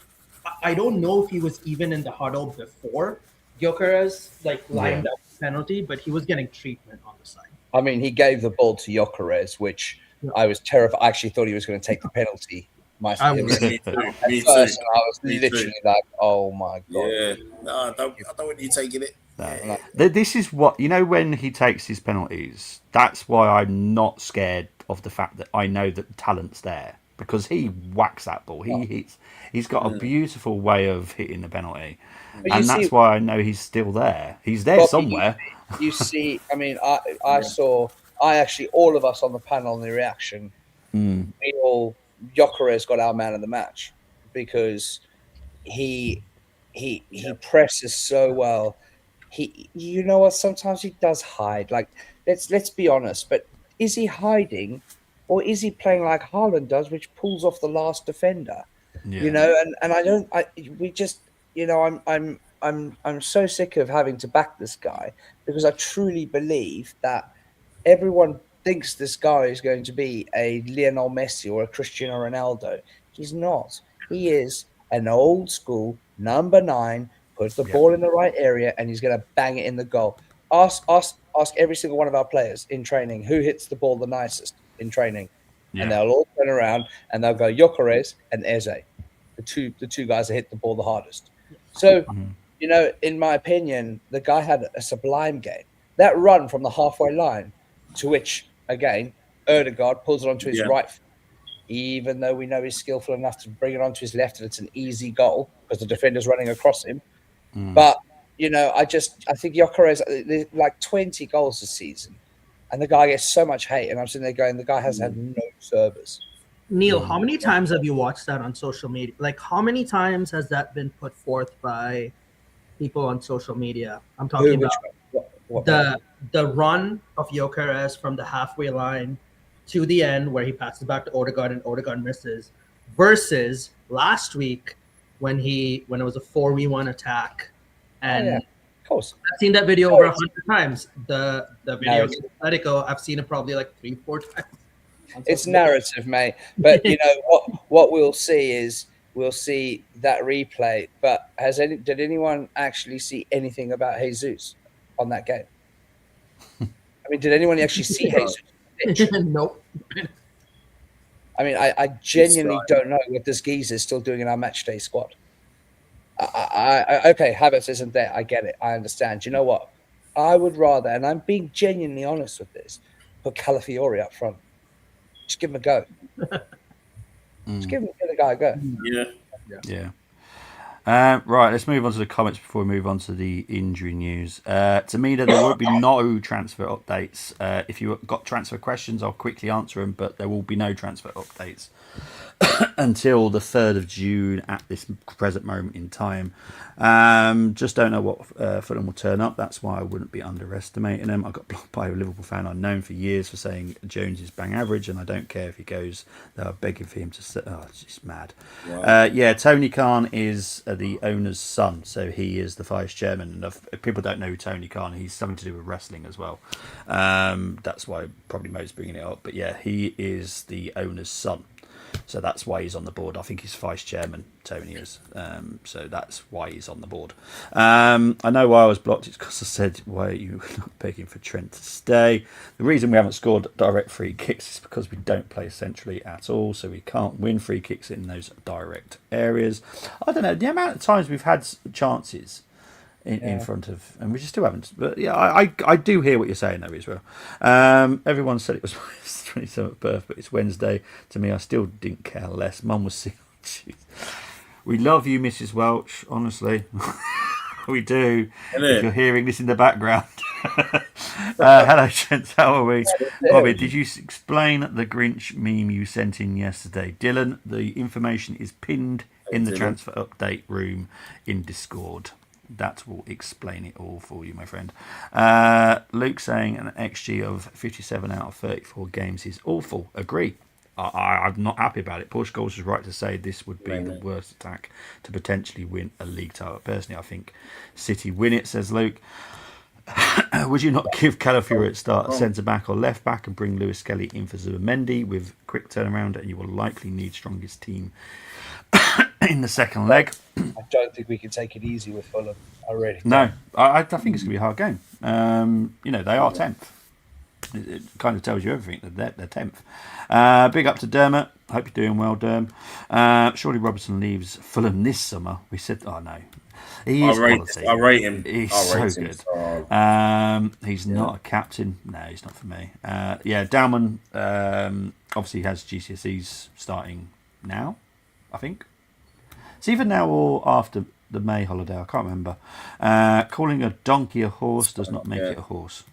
I don't know if he was even in the huddle before Gyökeres like Yeah. lined up the penalty, but he was getting treatment on the side. I mean, he gave the ball to Gyökeres, which Yeah. I was terrified. I actually thought he was going to take the penalty. I It was- was Me too. at Me too. first, and I was Me literally too. like, "Oh my god!" Yeah. No, I don't want you taking it. No. This is what when he takes his penalties. That's why I'm not scared of the fact that I know that the talent's there because he whacks that ball. He hits. He's got a beautiful way of hitting the penalty, But you and that's see, why I know he's still there. He's there Bobby, somewhere. you see. I mean, I saw. I actually, all of us on the panel in the reaction, we all Gyökeres got our man of the match because he he presses so well. You know what? Sometimes he does hide. Like let's be honest. But is he hiding, or is he playing like Haaland does, which pulls off the last defender? You Yeah. know, and I don't. We just I'm so sick of having to back this guy because I truly believe that everyone thinks this guy is going to be a Lionel Messi or a Cristiano Ronaldo. He's not. He is an old school number 9, puts the Yeah. ball in the right area, and he's going to bang it in the goal. Ask every single one of our players in training who hits the ball the nicest in training, and Yeah. they'll all turn around and they'll go Gyökeres and Eze, the two guys that hit the ball the hardest. So, in my opinion, the guy had a sublime game. That run from the halfway line, to which again Erdegaard pulls it onto his Yeah. right foot, even though we know he's skillful enough to bring it onto his left, and it's an easy goal because the defender's running across him. But I think Gyökeres like 20 goals this season, and the guy gets so much hate, and I'm sitting there going, the guy has had no service. Neil, how many times have you watched that on social media? Like, how many times has that been put forth by people on social media? I'm talking Who, which about what the run of Gyökeres from the halfway line to the end where he passes back to Odegaard and Odegaard misses, versus last week when it was a 4v1 attack And Of course. I've seen that video over 100 times. The video Narrative. against Atletico, I've seen it probably like 3-4 times. It's narrative, mate. But you know what we'll see is we'll see that replay. But did anyone actually see anything about Jesus on that game? I mean, did anyone actually see Jesus on the pitch? Nope. I mean, I genuinely don't know what this geezer is still doing in our match day squad. Okay, Havertz isn't there. I get it. I understand. You know what? I would rather, and I'm being genuinely honest with this, put Calafiori up front. Just give him a go. Just give the guy a go. Yeah. Right, let's move on to the comments before we move on to the injury news. To me, there won't be no transfer updates. If you've got transfer questions, I'll quickly answer them, but there will be no transfer updates until the 3rd of June at this present moment in time. Just don't know what Fulham will turn up. That's why I wouldn't be underestimating them. I got blocked by a Liverpool fan I've known for years for saying Jones is bang average, and I don't care if he goes. They're begging for him to say, oh, it's just mad. Wow. Tony Khan is the owner's son, so he is the vice chairman. And if people don't know who Tony Khan, he's something to do with wrestling as well. That's why probably Mo's bringing it up. But yeah, he is the owner's son. So that's why he's on the board. I think he's vice chairman, Tony is. So that's why he's on the board. I know why I was blocked. It's because I said, why are you not begging for Trent to stay? The reason we haven't scored direct free kicks is because we don't play centrally at all. So we can't win free kicks in those direct areas. I don't know. The amount of times we've had chances in front of, and we just still haven't. But yeah, I do hear what you're saying though, Israel. Everyone said it was his 27th birth, but it's Wednesday. To me, I still didn't care less. Mum was sick. We love you, Mrs. Welch. Honestly, we do. If you're hearing this in the background. Hello, gents. How are we? Bobby, did you explain the Grinch meme you sent in yesterday? Dylan, the information is pinned in the transfer update room in Discord. That will explain it all for you, my friend. Luke saying an XG of 57 out of 34 games is awful. Agree. I'm not happy about it. Portugal was right to say this would be the worst attack to potentially win a league title. Personally, I think City win it, says Luke. Would you not give Calafiori at start centre-back or left-back and bring Lewis Skelly in for Zubimendi with quick turnaround, and you will likely need strongest team in the second leg? I don't think we can take it easy with Fulham. I really don't. No, I think it's going to be a hard game. They are 10th. It kind of tells you everything that they're 10th. Big up to Dermot. Hope you're doing well, Derm. Surely Robertson leaves Fulham this summer. We said, oh no. He is quality. I rate him. He's so good. He's not a captain. No, he's not for me. Dalman obviously has GCSEs starting now, I think. It's either now or after the May holiday. I can't remember. Calling a donkey a horse does not make it a horse.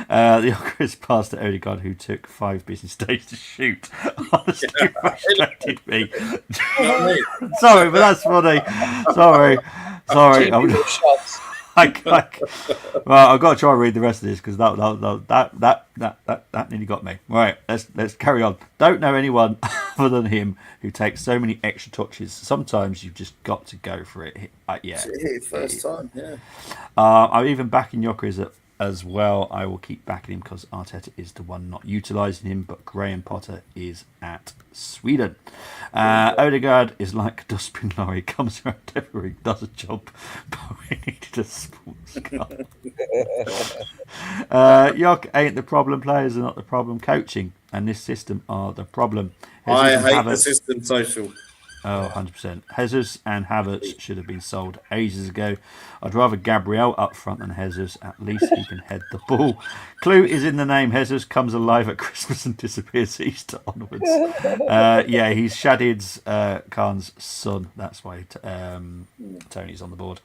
The Chris passed to Odegaard, who took 5 business days to shoot. Honestly, frustrated me. Sorry, but that's funny. Sorry. I've got to try and read the rest of this because that nearly got me. Right, let's carry on. Don't know anyone other than him who takes so many extra touches. Sometimes you've just got to go for it. First time, yeah. I'm even backing Gyökeres as well. I will keep backing him because Arteta is the one not utilising him, but Graham Potter is at Sweden. Odegaard is like a dustbin lorry, comes around every week, does a job, but we needed a sports car. Yok ain't the problem, players are not the problem, coaching and this system are the problem. I hate the system social. Oh, 100%. Jesus and Havertz should have been sold ages ago. I'd rather Gabriel up front than Jesus. At least he can head the ball. Clue is in the name. Jesus comes alive at Christmas and disappears Easter onwards. He's Shadid's Khan's son. That's why Tony's on the board.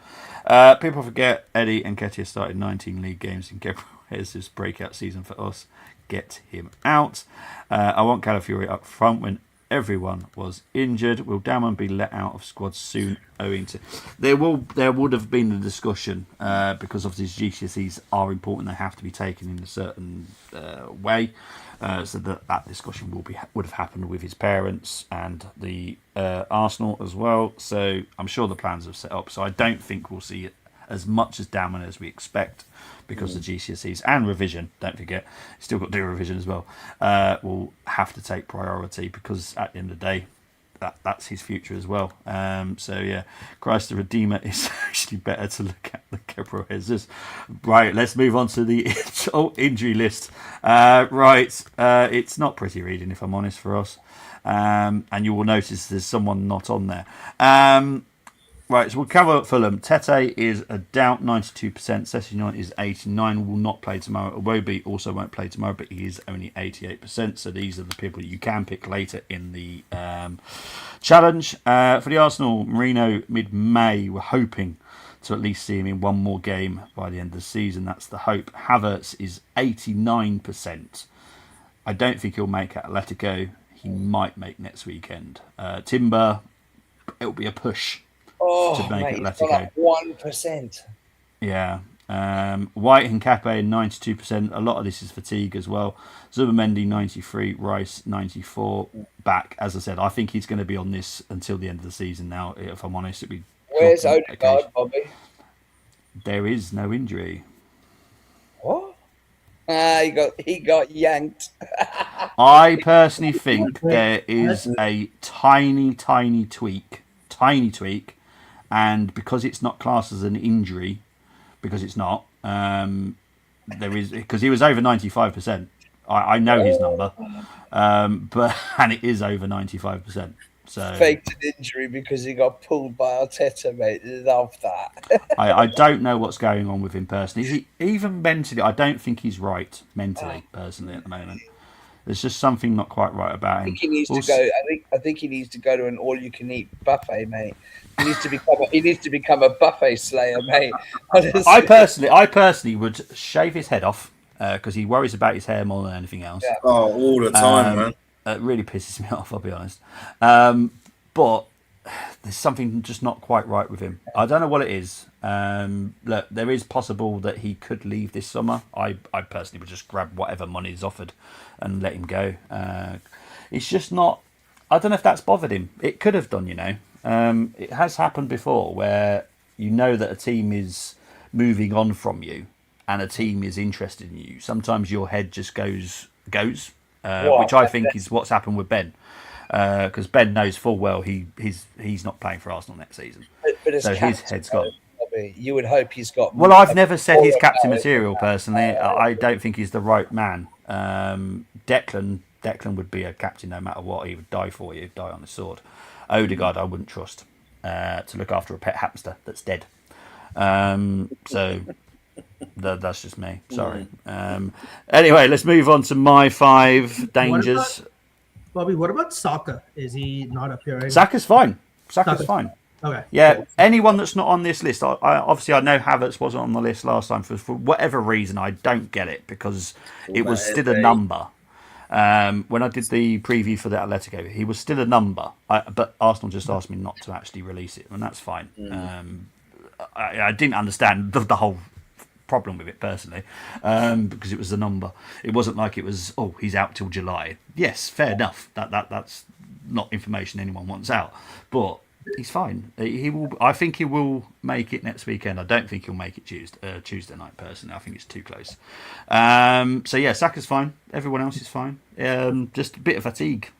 People forget Eddie Nketiah started 19 league games in Gabriel Jesus' breakout season for us. Get him out. I want Calafiori up front when everyone was injured. Will Damon be let out of squad soon owing to... There would have been a discussion because obviously GCSEs are important. They have to be taken in a certain way. So that discussion would have happened with his parents and the Arsenal as well. So I'm sure the plans have set up. So I don't think we'll see it as much as Damon as we expect, because the GCSEs and revision, don't forget, still got to do revision as well, will have to take priority, because at the end of the day, that's his future as well. So yeah, Christ the Redeemer is actually better to look at the Gabriel Jesus. Right, let's move on to the injury list. It's not pretty reading, if I'm honest, for us. And you will notice there's someone not on there. Right, so we'll cover Fulham. Tete is a doubt, 92%. Sessegnon is 89%, will not play tomorrow. Iwobi also won't play tomorrow, but he is only 88%. So these are the people you can pick later in the challenge. For the Arsenal, Marino mid-May, we're hoping to at least see him in one more game by the end of the season. That's the hope. Havertz is 89%. I don't think he'll make Atletico. He might make next weekend. Timber, it'll be a push. To make Atletico. 1%. Yeah. White and Cape 92%. A lot of this is fatigue as well. Zubamendi 93%, Rice 94%. Back, as I said, I think he's going to be on this until the end of the season now, if I'm honest. Where's Odegaard, Bobby? There is no injury. What? He got yanked. I personally think there is a tiny tweak, and because it's not classed as an injury, because it's not, there is, because he was over 95%. I know his number, and it is over 95%. So faked an injury because he got pulled by Arteta, mate. Love that. I don't know what's going on with him personally. Even mentally, I don't think he's right mentally, personally, at the moment. There's just something not quite right about him. I think he needs to go. I think he needs to go to an all-you-can-eat buffet, mate. He needs to become a buffet slayer, mate. Honestly. I personally would shave his head off because he worries about his hair more than anything else. Yeah. Oh, all the time, man. It really pisses me off, I'll be honest. But there's something just not quite right with him. I don't know what it is. Look, there is possible that he could leave this summer. I personally would just grab whatever money is offered and let him go. It's just not... I don't know if that's bothered him. It could have done, you know. It has happened before where you know that a team is moving on from you and a team is interested in you. Sometimes your head just goes, which I think is what's happened with Ben. Because Ben knows full well he's not playing for Arsenal next season. But so his head's gone. You would hope he's got... Well, I've never said he's captain material, personally. I don't think he's the right man. Declan would be a captain no matter what. He would die for you, die on the sword. Odegaard, I wouldn't trust to look after a pet hamster that's dead. So that's just me. Sorry. Anyway, let's move on to my 5 dangers. Bobby, what about Saka? Is he not appearing? Saka's fine. Saka's fine. Okay. Yeah, cool. Anyone that's not on this list, obviously I know Havertz wasn't on the list last time for whatever reason. I don't get it because it was still a number. When I did the preview for the Atletico, he was still a number, but Arsenal just asked me not to actually release it, and that's fine. I didn't understand the whole problem with it personally, because it was a number. It wasn't like it was, he's out till July. Yes, fair enough. That's not information anyone wants out, but he's fine. He will. I think he will make it next weekend. I don't think he'll make it Tuesday night. Personally, I think it's too close. So yeah, Saka's fine. Everyone else is fine. Just a bit of fatigue,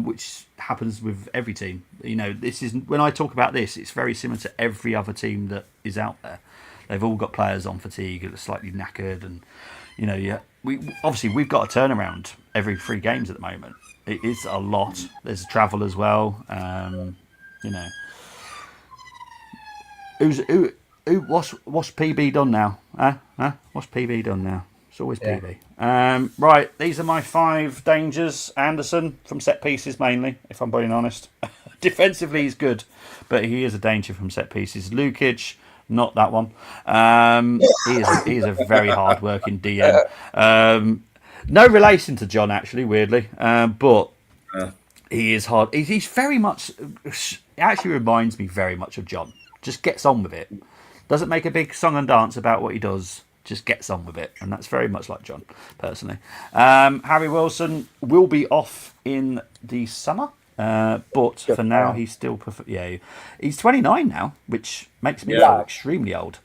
which happens with every team. You know, this is when I talk about this. It's very similar to every other team that is out there. They've all got players on fatigue that are slightly knackered, and we've got a turnaround every 3 games at the moment. It is a lot. There's travel as well. What's PB done now? What's PB done now? It's always PB. Right, these are my 5 dangers. Anderson from set pieces mainly, if I'm being honest. Defensively, he's good, but he is a danger from set pieces. Lukic, not that one. He is a very hard-working DM. No relation to John, actually, weirdly, but He is hard. He's very much. It actually reminds me very much of John. Just gets on with it. Doesn't make a big song and dance about what he does. Just gets on with it, and that's very much like John, personally. Harry Wilson will be off in the summer, but for now he's still. He's 29 now, which makes me feel extremely old.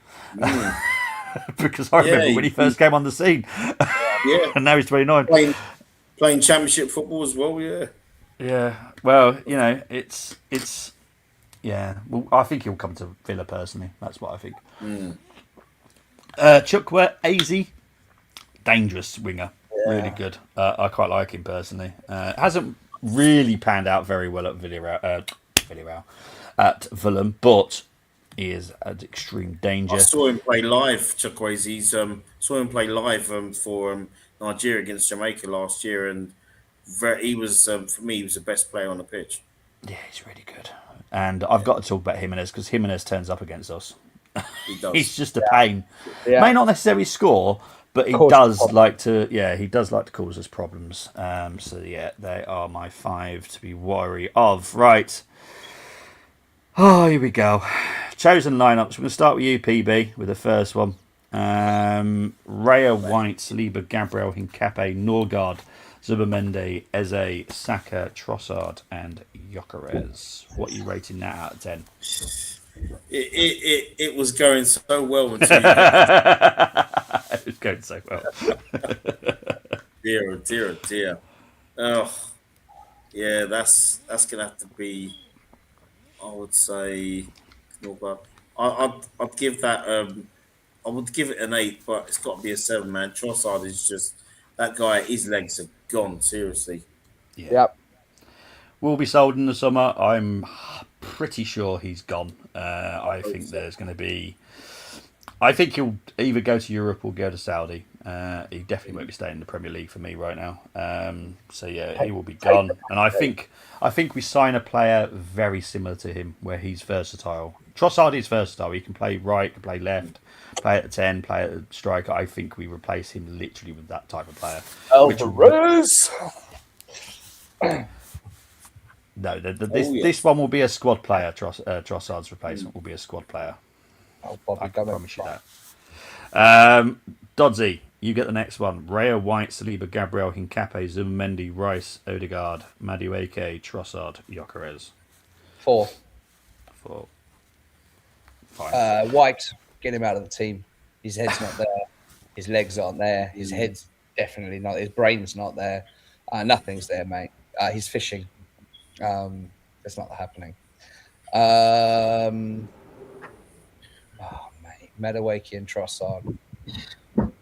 Because I remember when he first came on the scene, and now he's 29. Playing championship football as well, yeah. Yeah, well, it's yeah. Well, I think he'll come to Villa personally. That's what I think. Chukwueze, AZ, dangerous winger, really good. I quite like him personally. Hasn't really panned out very well at Villarreal, at Fulham, but he is at extreme danger. I saw him play live, Chukwueze. Saw him play live for Nigeria against Jamaica last year, and he was for me he was the best player on the pitch. Yeah, he's really good. And I've got to talk about Jimenez because Jimenez turns up against us. He does. He's just a pain. Yeah. May not necessarily score, but he does like to. Yeah, he does like to cause us problems. So yeah, they are my 5 to be wary of. Right. Oh, here we go. Chosen lineups. We're going to start with you, PB, with the first one. Raya, White, Saliba, Gabriel, Hincape, Norgard, Zubamendi, Eze, Saka, Trossard, and Gyökeres. What are you rating that out of 10? It was going so well until It was going so well. dear. Oh, yeah, that's gonna have to be. I would say, I'd give that. I would give it an 8, but it's got to be a 7, man. Trossard is just that guy. His legs are gone. Seriously. Yeah. Yep. Will be sold in the summer. I'm pretty sure he's gone. I think there's going to be. I think he'll either go to Europe or go to Saudi. He definitely won't be staying in the Premier League for me right now. So yeah, he will be gone. And I think we sign a player very similar to him, where he's versatile. Trossard is versatile. He can play right, can play left, play at the 10, play at the striker. I think we replace him literally with that type of player. Alvarez. No, this one will be a squad player. Trossard's replacement will be a squad player. I can promise you that. Doddsy, you get the next one. Raya, White, Saliba, Gabriel, Hincape, Zubamendi, Rice, Odegaard, Madueke, Trossard, Gyökeres. 4. 5. White, get him out of the team. His head's not there. His legs aren't there. His head's definitely not. His brain's not there. Nothing's there, mate. He's fishing. It's not happening. Mate, Madueke and Trossard. No.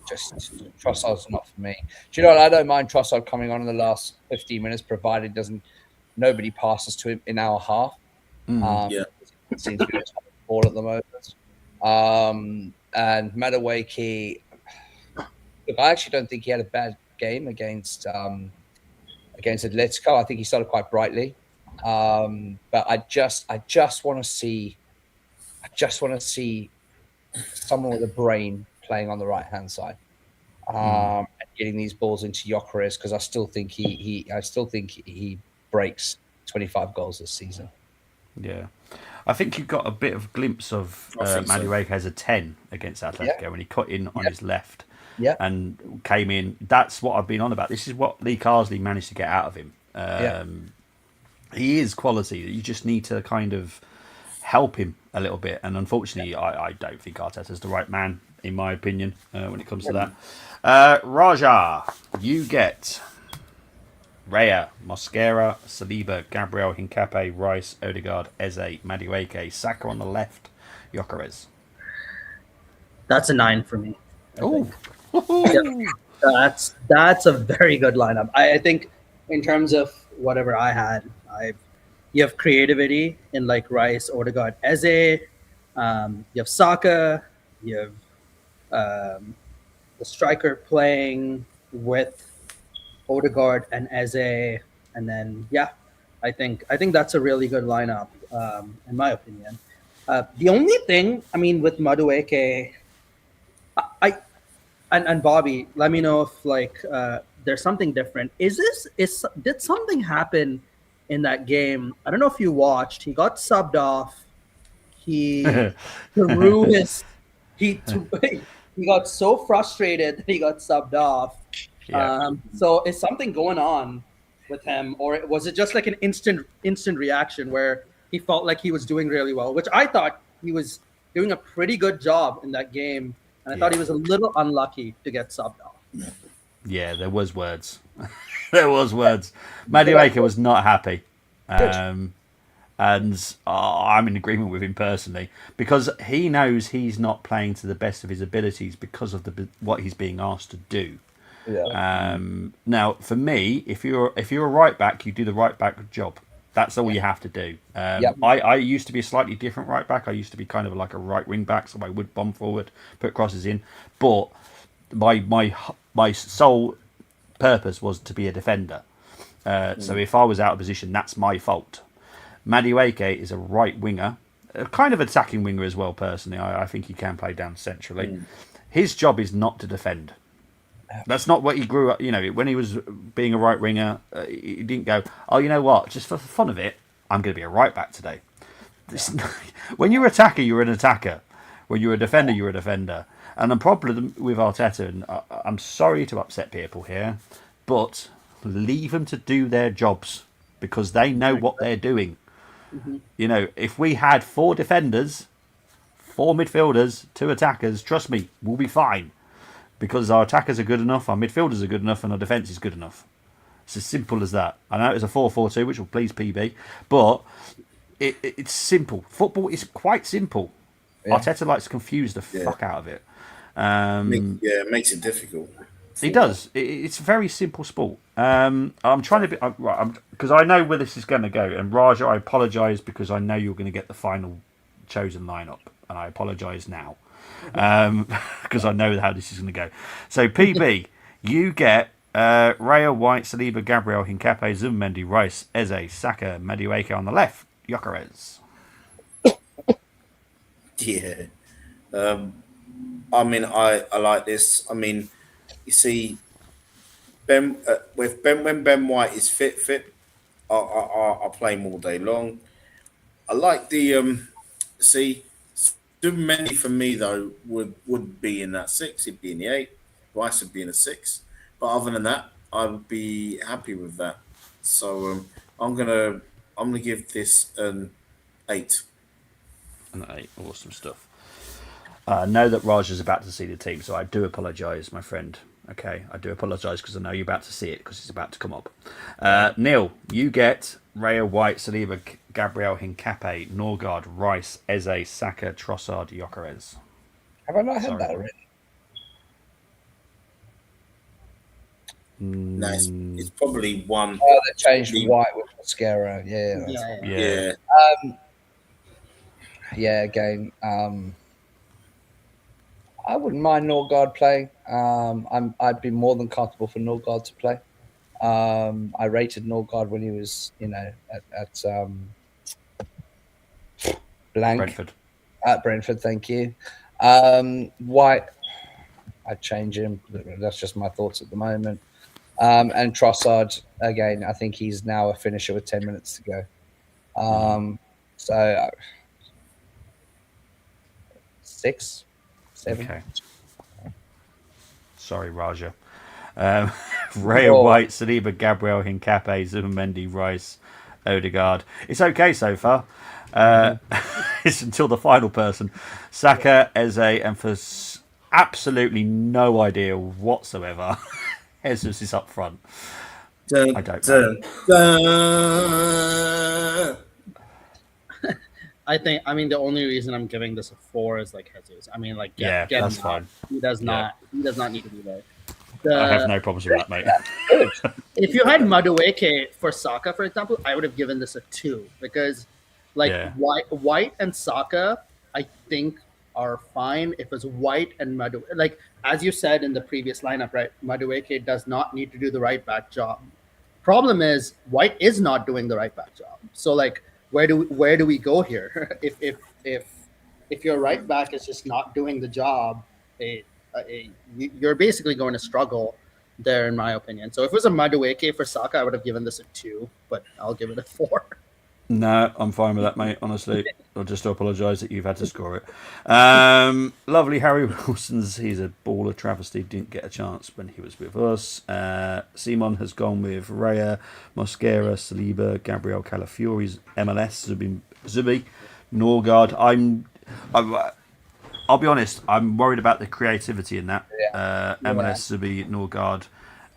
Just Trossard's not for me. Do you know what? I don't mind Trossard coming on in the last 15 minutes, provided nobody passes to him in our half. It seems to be the ball at the moment. And Madueke, look, I actually don't think he had a bad game against Atletico. I think he started quite brightly. But I just want to see someone with a brain playing on the right hand side, and getting these balls into Gyökeres, because I still think he breaks 25 goals this season. Yeah, I think you got a bit of glimpse of Madueke as a 10 against Atletico when he cut in on his left. Yeah. And came in. That's what I've been on about. This is what Lee Carsley managed to get out of him. He is quality. You just need to kind of help him a little bit. And unfortunately, I don't think Arteta's the right man, in my opinion, when it comes to that. Raja, you get Raya, Mosquera, Saliba, Gabriel, Hincape, Rice, Odegaard, Eze, Madueke, Saka on the left, Gyökeres. That's a 9 for me. Oh. That's a very good lineup. I think in terms of whatever I had, you have creativity in like Rice, Odegaard, Eze. You have Saka. You have the striker playing with Odegaard and Eze, and then I think that's a really good lineup in my opinion. The only thing, I mean, with Madueke, and Bobby, let me know if there's something different. Did something happen in that game? I don't know if you watched. He got subbed off. He threw his he threw, he got so frustrated that he got subbed off. Yeah. So is something going on with him, or was it just like an instant reaction where he felt like he was doing really well, which I thought he was doing a pretty good job in that game, and I thought he was a little unlucky to get subbed off. Yeah, there was words. There was words. Madueke was not happy. And I'm in agreement with him personally because he knows he's not playing to the best of his abilities because of what he's being asked to do. Yeah. Now, for me, if you're a right back, you do the right back job. That's all you have to do. I used to be a slightly different right back. I used to be kind of like a right wing back, so I would bomb forward, put crosses in. But my sole purpose was to be a defender. So if I was out of position, that's my fault. Madueke is a right winger, a kind of attacking winger as well, personally. I think he can play down centrally. His job is not to defend. That's not what he grew up, when he was being a right winger, he didn't go, oh, you know what, just for the fun of it, I'm going to be a right back today. When you're an attacker, you're an attacker. When you're a defender, you're a defender. And the problem with Arteta, and I'm sorry to upset people here, but leave them to do their jobs because they know what they're doing. If we had 4 defenders, 4 midfielders, 2 attackers, trust me, we'll be fine. Because our attackers are good enough, our midfielders are good enough, and our defence is good enough. It's as simple as that. I know it's a 4-4-2, which will please PB, but it's simple. Football is quite simple. Yeah. Arteta likes to confuse the fuck out of it. It makes it difficult. He does. It's a very simple sport. I'm trying to be because I know where this is going to go. And Raja, I apologise because I know you're going to get the final chosen lineup, and I apologise now because I know how this is going to go. So PB, you get Raya, White, Saliba, Gabriel, Hincapié, Zubimendi, Rice, Eze, Saka, Madueke on the left, Gyökeres. Yeah. I like this. You see, when Ben White is fit, I'll play him all day long. I like the Zubimendi for me though would be in that 6. He'd be in the 8. Rice would be in a 6. But other than that, I would be happy with that. So I'm gonna give this an 8. An 8, awesome stuff. I know that Raj is about to see the team, so I do apologise, my friend. Okay, I do apologise because I know you're about to see it because it's about to come up. Neil, you get Raya, White, Saliba, Gabriel, Hincapié, Norgard, Rice, Eze, Saka, Trossard, Gyökeres. Have I not had that already? No, it's probably one. Oh, they changed White with Mascara. Yeah. Again, I wouldn't mind Norgard playing. I'd be more than comfortable for Norgard to play. I rated Norgard when he was, at Brentford. At Brentford, thank you. White, I'd change him. That's just my thoughts at the moment. And Trossard, again, I think he's now a finisher with 10 minutes to go. So 6, 7. Okay. Sorry, Raja. Raya, White, Saliba, Gabriel, Hincapié, Zubimendi, Rice, Odegaard. It's okay so far. It's until the final person. Saka, Eze, and for absolutely no idea whatsoever, Jesus is up front. I don't know. The only reason I'm giving this a 4 is like Jesus. That's fine. He does not need to be there. I have no problems with that, mate. If you had Madueke for Saka, for example, I would have given this a 2 because, White and Saka, I think are fine. If it's White and Madueke, as you said in the previous lineup, right? Madueke does not need to do the right back job. Problem is, White is not doing the right back job. So, where do we go here? If your right back is just not doing the job, you're basically going to struggle. there, in my opinion. So if it was a Madueke for Saka, I would have given this a 2, but I'll give it a 4. No, I'm fine with that, mate. Honestly, I'll just apologise that you've had to score it. Lovely Harry Wilson's. He's a baller. Travesty didn't get a chance when he was with us. Simon has gone with Raya, Mosquera, Saliba, Gabriel Calafiori's MLS, Zubi, Norgard. I'll be honest. I'm worried about the creativity in that. MLS, Zubi, Norgard,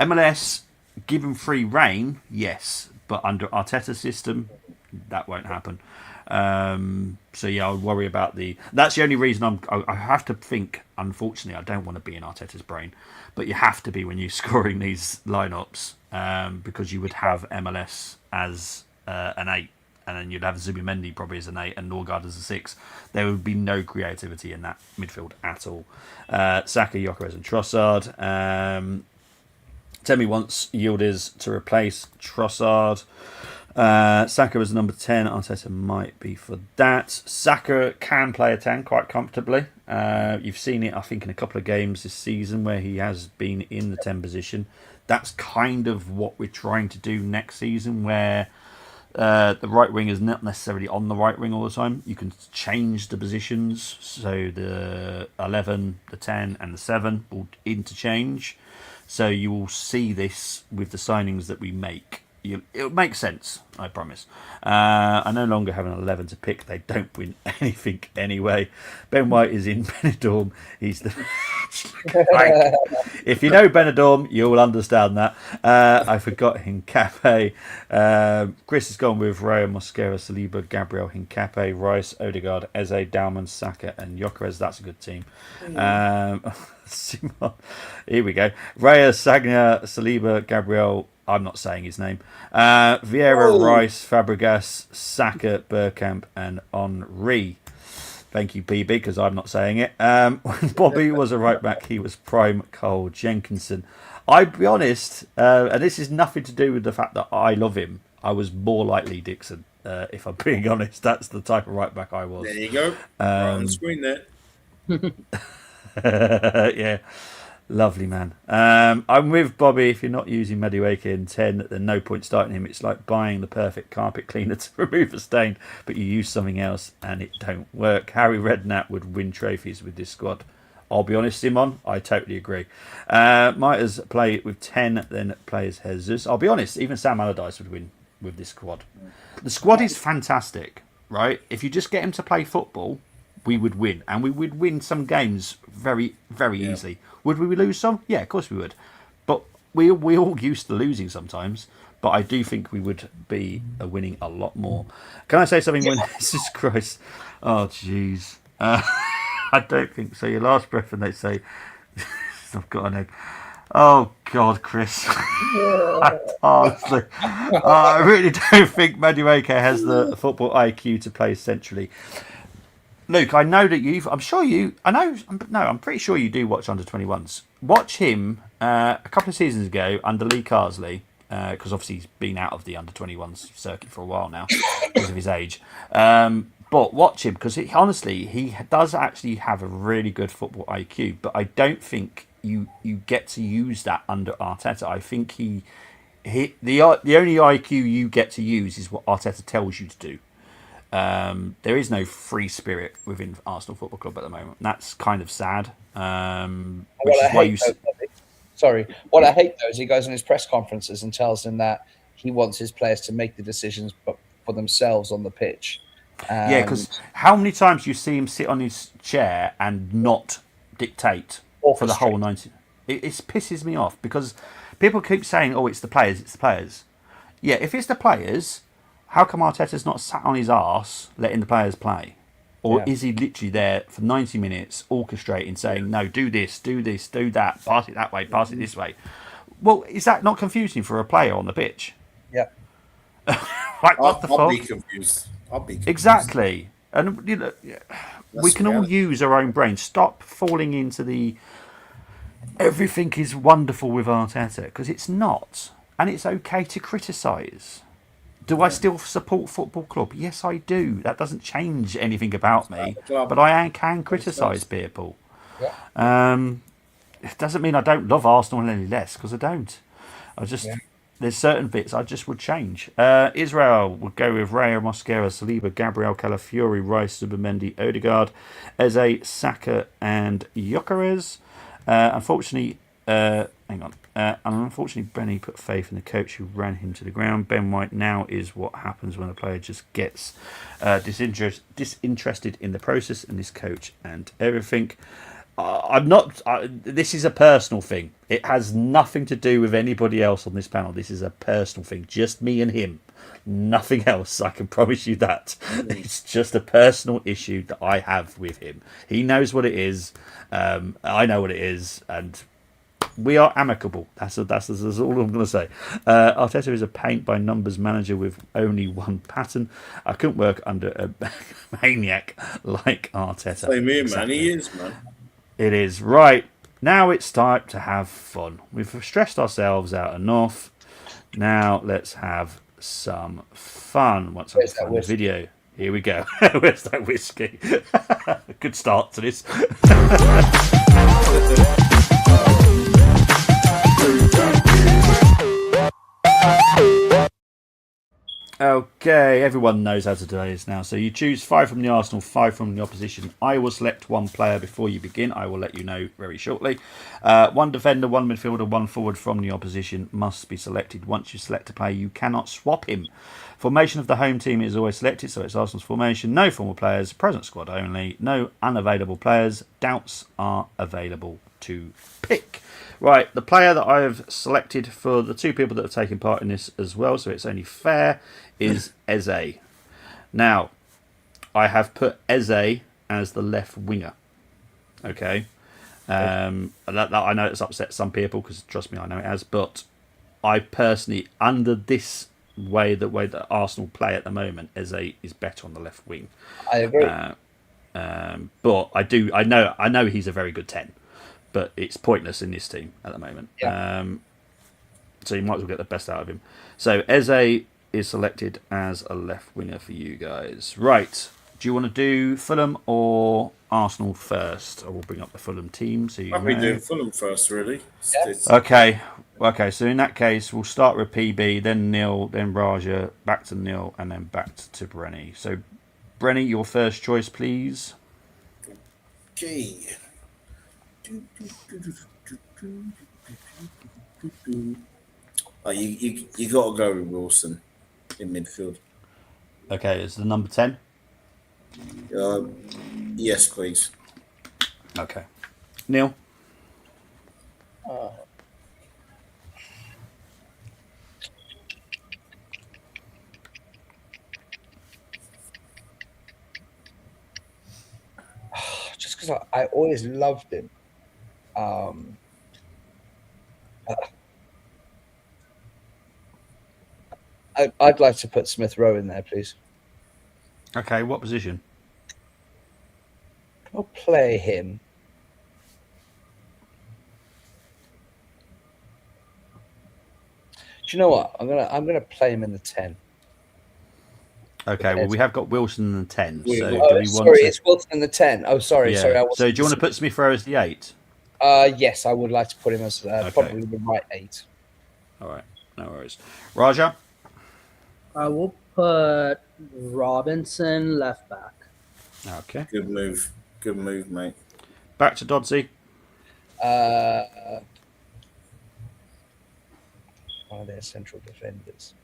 MLS. Give him free reign, yes, but under Arteta's system, that won't happen. So yeah, I would worry about the. That's the only reason I have to think. Unfortunately, I don't want to be in Arteta's brain, but you have to be when you're scoring these lineups because you would have MLS as an 8, and then you'd have Zubimendi probably as an 8 and Norgard as a 6. There would be no creativity in that midfield at all. Saka, Gyökeres, and Trossard. Temi wants Yildiz to replace Trossard. Saka is number 10. Arteta might be for that. Saka can play a 10 quite comfortably. You've seen it, I think, in a couple of games this season where he has been in the 10 position. That's kind of what we're trying to do next season, where the right wing is not necessarily on the right wing all the time. You can change the positions, so the 11, the 10 and the 7 will interchange. So you will see this with the signings that we make. It'll make sense, I promise. I no longer have an 11 to pick. They don't win anything anyway. Ben White is in Benidorm. He's the... If you know Benidorm, you'll understand that. I forgot Hincape. Chris has gone with Raya, Mosquera, Saliba, Gabriel, Hincape, Rice, Odegaard, Eze, Dalman, Saka and Gyökeres. That's a good team. Simon. Here we go. Raya, Sagna, Saliba, Gabriel... I'm not saying his name. Vieira, Rice, Fabregas, Saka, Bergkamp, and Henry. Thank you, PB, because I'm not saying it. When Bobby was a right back, he was prime Cole Jenkinson. I'll be honest, and this is nothing to do with the fact that I love him. I was more likely Dixon, if I'm being honest. That's the type of right back I was. There you go. Right on the screen there. Yeah. Lovely, man. I'm with Bobby. If you're not using Madueke in 10, then no point starting him. It's like buying the perfect carpet cleaner to remove a stain, but you use something else and it don't work. Harry Redknapp would win trophies with this squad. I'll be honest, Simon, I totally agree. Might as play with 10, then play as Jesus. I'll be honest, even Sam Allardyce would win with this squad. The squad is fantastic, right? If you just get him to play football, we would win. And we would win some games very, very easily. Would we lose some? Yeah, of course we would. But we all used to losing sometimes. But I do think we would be winning a lot more. Can I say something when Jesus Christ? Oh, jeez. I don't think so. Your last breath and they say, I've got an egg. Oh, God, Chris. Honestly, I really don't think Madueke has the football IQ to play centrally. Luke, I know that I'm pretty sure you do watch under-21s. Watch him a couple of seasons ago under Lee Carsley, because obviously he's been out of the under-21s circuit for a while now because of his age. But watch him, because honestly, he does actually have a really good football IQ, but I don't think you get to use that under Arteta. I think the only IQ you get to use is what Arteta tells you to do. There is no free spirit within Arsenal Football Club at the moment. That's kind of sad. Which is why What I hate though is he goes on his press conferences and tells them that he wants his players to make the decisions for themselves on the pitch. Yeah, because how many times you see him sit on his chair and not dictate for the whole 90? It pisses me off because people keep saying, "Oh, it's the players, it's the players." Yeah, if it's the players, how come Arteta's not sat on his arse letting the players play? Or is he literally there for 90 minutes orchestrating, saying, no, do this, do that, pass it that way, pass it this way? Well, is that not confusing for a player on the pitch? Yeah. Like, what the fuck? I'll be confused. Exactly. And we can all use our own brain. Stop falling into the everything is wonderful with Arteta, because it's not. And it's okay to criticise. Do I still support Football Club? Yes, I do. That doesn't change anything about me. But I can criticise people. it doesn't mean I don't love Arsenal any less, because I don't. I just there's certain bits I just would change. Israel would go with Raya, Mosquera, Saliba, Gabriel, Calafiori, Rice, Subamendi, Odegaard, Eze, Saka, and Gyökeres. Unfortunately, unfortunately, Benny put faith in the coach who ran him to the ground. Ben White now is what happens when a player just gets disinterested in the process and this coach and everything. I'm not. This is a personal thing. It has nothing to do with anybody else on this panel. This is a personal thing. Just me and him. Nothing else. I can promise you that. It's just a personal issue that I have with him. He knows what it is. I know what it is, and we are amicable. That's all I'm going to say. Arteta is a paint by numbers manager with only one pattern. I couldn't work under a maniac like Arteta. Same here, man. He is, man. It is. Right. Now it's time to have fun. We've stressed ourselves out enough. Now let's have some fun. Once I find the video. Here we go. Where's that whiskey? Good start to this. Okay, everyone knows how to do this now. So you choose 5 from the Arsenal, 5 from the opposition. I will select one player before you begin. I will let you know very shortly. One defender, one midfielder, one forward from the opposition must be selected. Once you select a player, you cannot swap him. Formation of the home team is always selected, so it's Arsenal's formation. No former players, present squad only. No unavailable players. Doubts are available to pick. Right, the player that I've selected for the 2 people that have taken part in this as well, so it's only fair, is Eze. Now, I have put Eze as the left winger. Okay. That I know it's upset some people, because trust me, I know it has. But I personally, under this way that Arsenal play at the moment, Eze is better on the left wing. I agree. But I know he's a very good 10. But it's pointless in this team at the moment. Yeah. So you might as well get the best out of him. So Eze is selected as a left winger for you guys. Right. Do you want to do Fulham or Arsenal first? I will bring up the Fulham team. So you I'll be doing Fulham first, really. Yeah. Okay, so in that case, we'll start with PB, then Neil, then Raja, back to Neil, and then back to Brenny. So, Brenny, your first choice, please. Okay. Oh, you got to go with Wilson in midfield. Okay, is the number 10? Yes, please. Okay. Neil? Just because I always loved him. I'd like to put Smith Rowe in there, please. Okay, what position? I'll play him. Do you know what? I'm gonna play him in the 10. Okay, well, we have got Wilson in the 10. So do we want sorry, to... it's Wilson in the 10. Oh, sorry, Yeah. sorry. So do you want to put Smith Rowe as the 8? Yes, I would like to put him as probably the right 8. All right, no worries. Raja? I will put Robinson left back. Okay. Good move, mate. Back to Dodsey. One of their central defenders.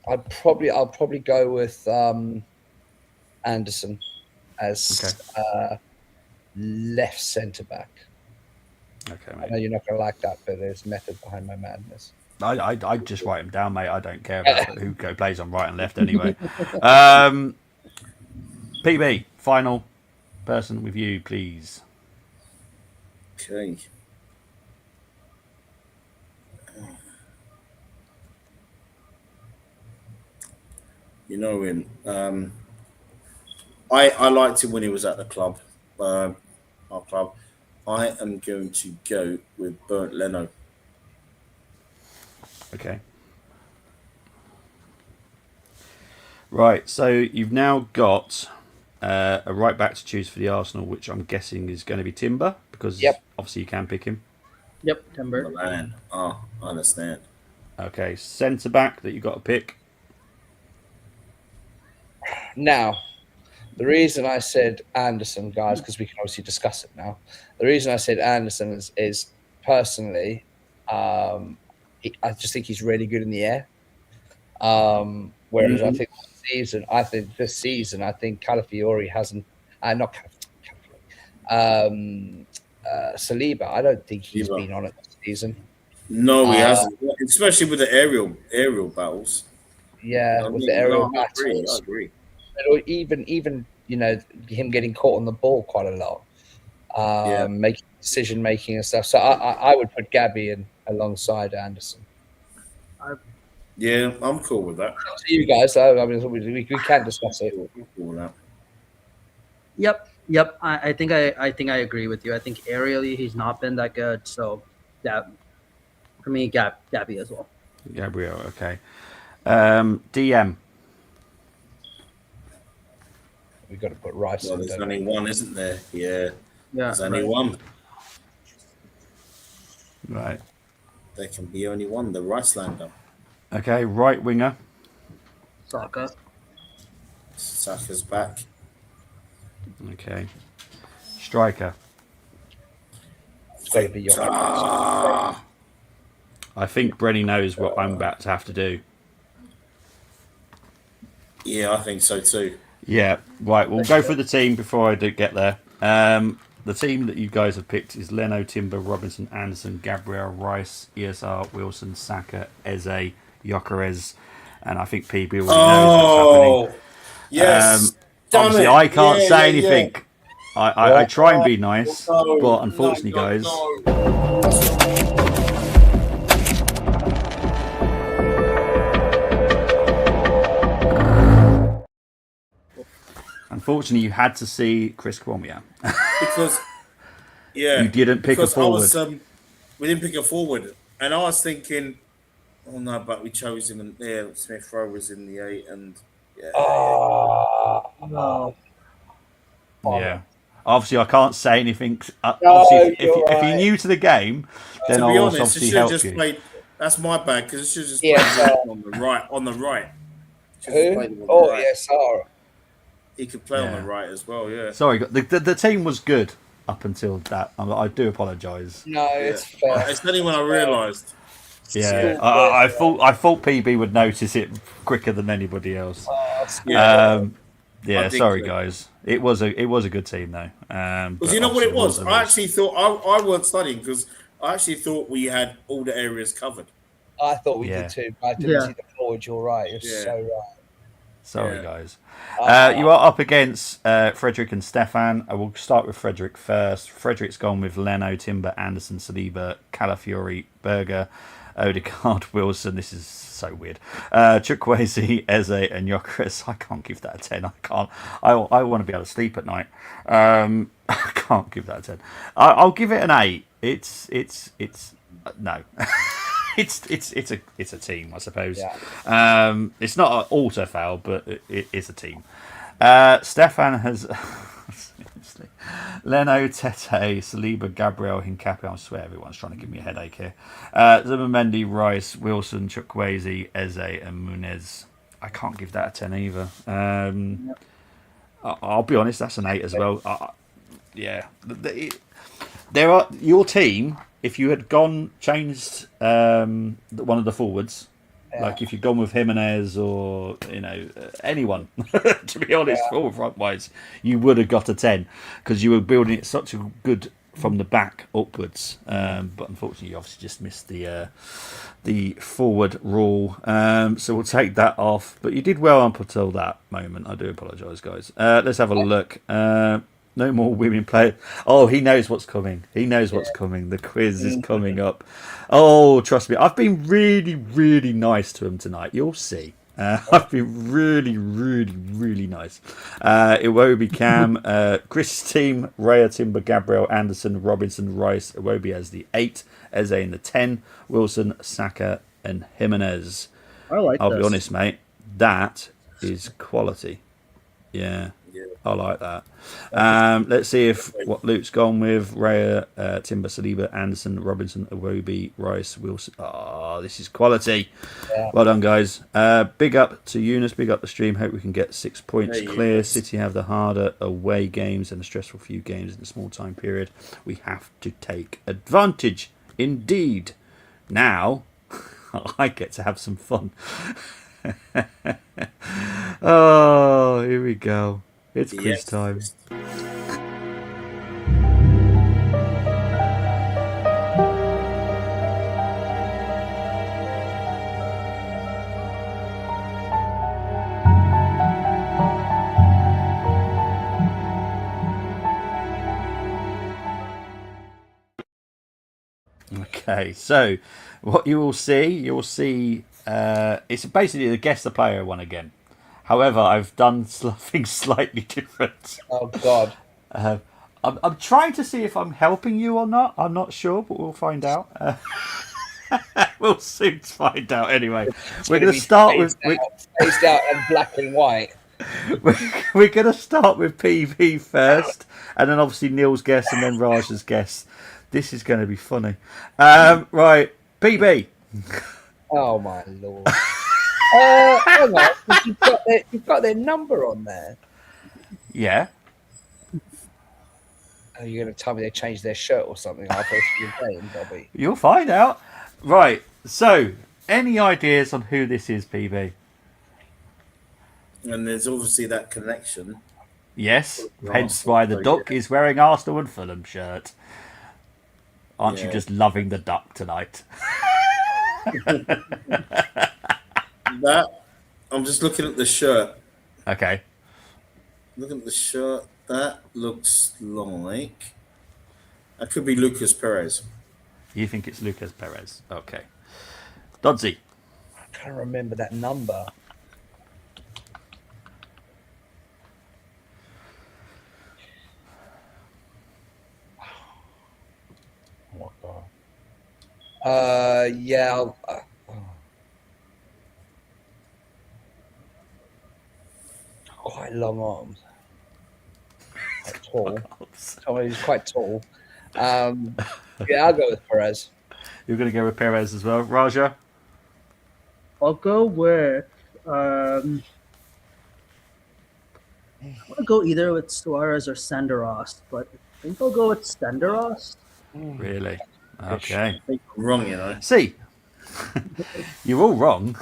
I'll probably go with Anderson as left centre back. Okay, I mate. know you're not going to like that, but there's method behind my madness. I just write him down, mate. I don't care about who plays on right and left anyway. PB, final person with you, please. Okay. You know him. I liked him when he was at the club, our club. I am going to go with Bernd Leno. Okay. Right, so you've now got a right back to choose for the Arsenal, which I'm guessing is going to be Timber, because Yep. obviously you can pick him. Yep, The Timber. man. Oh, I understand. Okay, centre back that you've got to pick. Now, the reason I said Anderson, guys, because we can obviously discuss it now. The reason I said Anderson is personally, I just think he's really good in the air. Whereas I think this season, I think Calafiori hasn't, not Calafiori, Saliba. I don't think he's Saliba. been on it this season. No, he hasn't. Especially with the aerial battles. Yeah, I with mean, the aerial I agree. I battles, agree. or even him getting caught on the ball quite a lot, Yeah. making decision making and stuff. So I would put Gabby in alongside Anderson. Yeah, I'm cool with that. Up to you guys, though. I mean, we can discuss it. I'm cool with that. Yep. I think I agree with you. I think aerially he's not been that good. So that for me, Gabby as well. Gabriel, okay. DM. We've got to put Rice Well, in. there's Don't we? only one, isn't there? Yeah. Yeah, There's only right. one. Right. There can be only one. The Ricelander. Okay, right winger. Saka. Saka's back. Okay. Striker. It's got to be your. Ah, I think Brenny knows what I'm about to have to do. yeah, I think so too. Yeah, right. We'll go for the team before I do get there. The team that you guys have picked is Leno, Timber, Robinson, Anderson, Gabriel, Rice, ESR, Wilson, Saka, Eze, Jokeres, and I think PB already knows what's happening. Yes. Obviously, I can't say anything. I try and be nice, No, but unfortunately, no, guys, no. unfortunately, you had to see Chris Cromwell. Because yeah, You didn't pick a because forward. We didn't pick a forward, and I was thinking, oh no, but we chose him, and yeah, Smith Rowe was in the 8, and yeah, No. Yeah. Obviously, I can't say anything. No, Obviously, if you're you're new to the game, then to I'll be also honest, it obviously should have help just you. played. That's my bad because it should have just Yeah, played on the right. On the right. Should have played him Who? on the Oh right. yes, Sarah. He could play on Yeah. the right as well. Yeah. Sorry, the team was good up until that. I do apologise. No, it's fair. It's only when I realised. Yeah, Still I good. thought PB would notice it quicker than anybody else. Yeah. Yeah, I did sorry click. guys. It was a good team though. Because you know what it was? I actually thought I weren't studying because I actually thought we had all the areas covered. I thought we Yeah. did too, but I didn't Yeah. see the forward. You're right. You're Yeah. so right. Sorry Yeah. guys. You are up against Frederick and Stefan. I will start with Frederick first. Frederick's gone with Leno, Timber, Anderson, Saliba, Calafiori, Berger, Odegaard, Wilson. This is so weird. Chukwueze, Eze, and Jokeres. I can't give that a 10. I can't. I want to be able to sleep at night. I can't give that a 10. I'll give it an 8. It's no. It's a team, I suppose. Yeah. It's not an auto foul, but it's a team. Stefan has Leno, Tete, Saliba, Gabriel, Hincapié. I swear everyone's trying to give me a headache here. Zimmermendi, Rice, Wilson, Chukwueze, Eze, and Munez. I can't give that a 10 either. I'll be honest, that's an 8 as well. Yeah. There are your team. If you had changed one of the forwards, like if you'd gone with Jimenez or anyone, to be honest, forward front wise, you would have got a 10 because you were building it such a good from the back upwards. But unfortunately, you obviously just missed the forward rule. So we'll take that off. But you did well up until that moment. I do apologise, guys. Let's have a look. No more women players. Oh, he knows what's coming. He knows what's coming. The quiz is coming up. Oh, trust me. I've been really, really nice to him tonight. You'll see. I've been really, really, really nice. Iwobi, Cam, Chris' team, Raya, Timber, Gabriel, Anderson, Robinson, Rice. Iwobi as the 8. Eze in the 10. Wilson, Saka, and Jimenez. I like I'll this. be honest, mate. That is quality. Yeah, Yeah. I like that. Let's see if what Luke's gone with. Raya, Timber, Saliba, Anderson, Robinson, Iwobi, Rice, Wilson. Oh, this is quality. Yeah. Well done, guys. Big up to Eunice. Big up the stream. Hope we can get 6 points Hey, clear. Eunice. City have the harder away games and a stressful few games in a small time period. We have to take advantage. Indeed. Now, I get to have some fun. Oh, here we go. It's quiz Yes. time. Okay, so what you will see, it's basically the guess the player one again. However, I've done things slightly different. Oh God. I'm trying to see if I'm helping you or not. I'm not sure, but we'll find out. We'll soon find out. Anyway, we're going to start with phased out and black and white. we're going to start with PV first, and then obviously Neil's guess, and then Raj's guess. This is going to be funny. Right, PB. Oh my lord. Hang on, you've got their number on there. Yeah. Are you going to tell me they changed their shirt or something halfway through the game, Bobby? You'll find out. Right. So, any ideas on who this is, PB? And there's obviously that connection. Yes. Arsenal, Hence why the so duck yeah. is wearing Arsenal and Fulham shirt. Aren't you Yeah. just loving the duck tonight? That I'm just looking at the shirt. Okay. Looking at the shirt, that looks like that could be Lucas Perez. You think it's Lucas Perez? Okay. Dodsey. I can't remember that number. Oh my God. Yeah. Quite long arms. Quite tall. Someone who's quite tall. Yeah, I'll go with Perez. You're going to go with Perez as well. Raja? I'll go with. I want to go either with Suarez or Senderos, but I think I'll go with Senderos. Really? Okay. I think I'm wrong, you know. See, you're all wrong.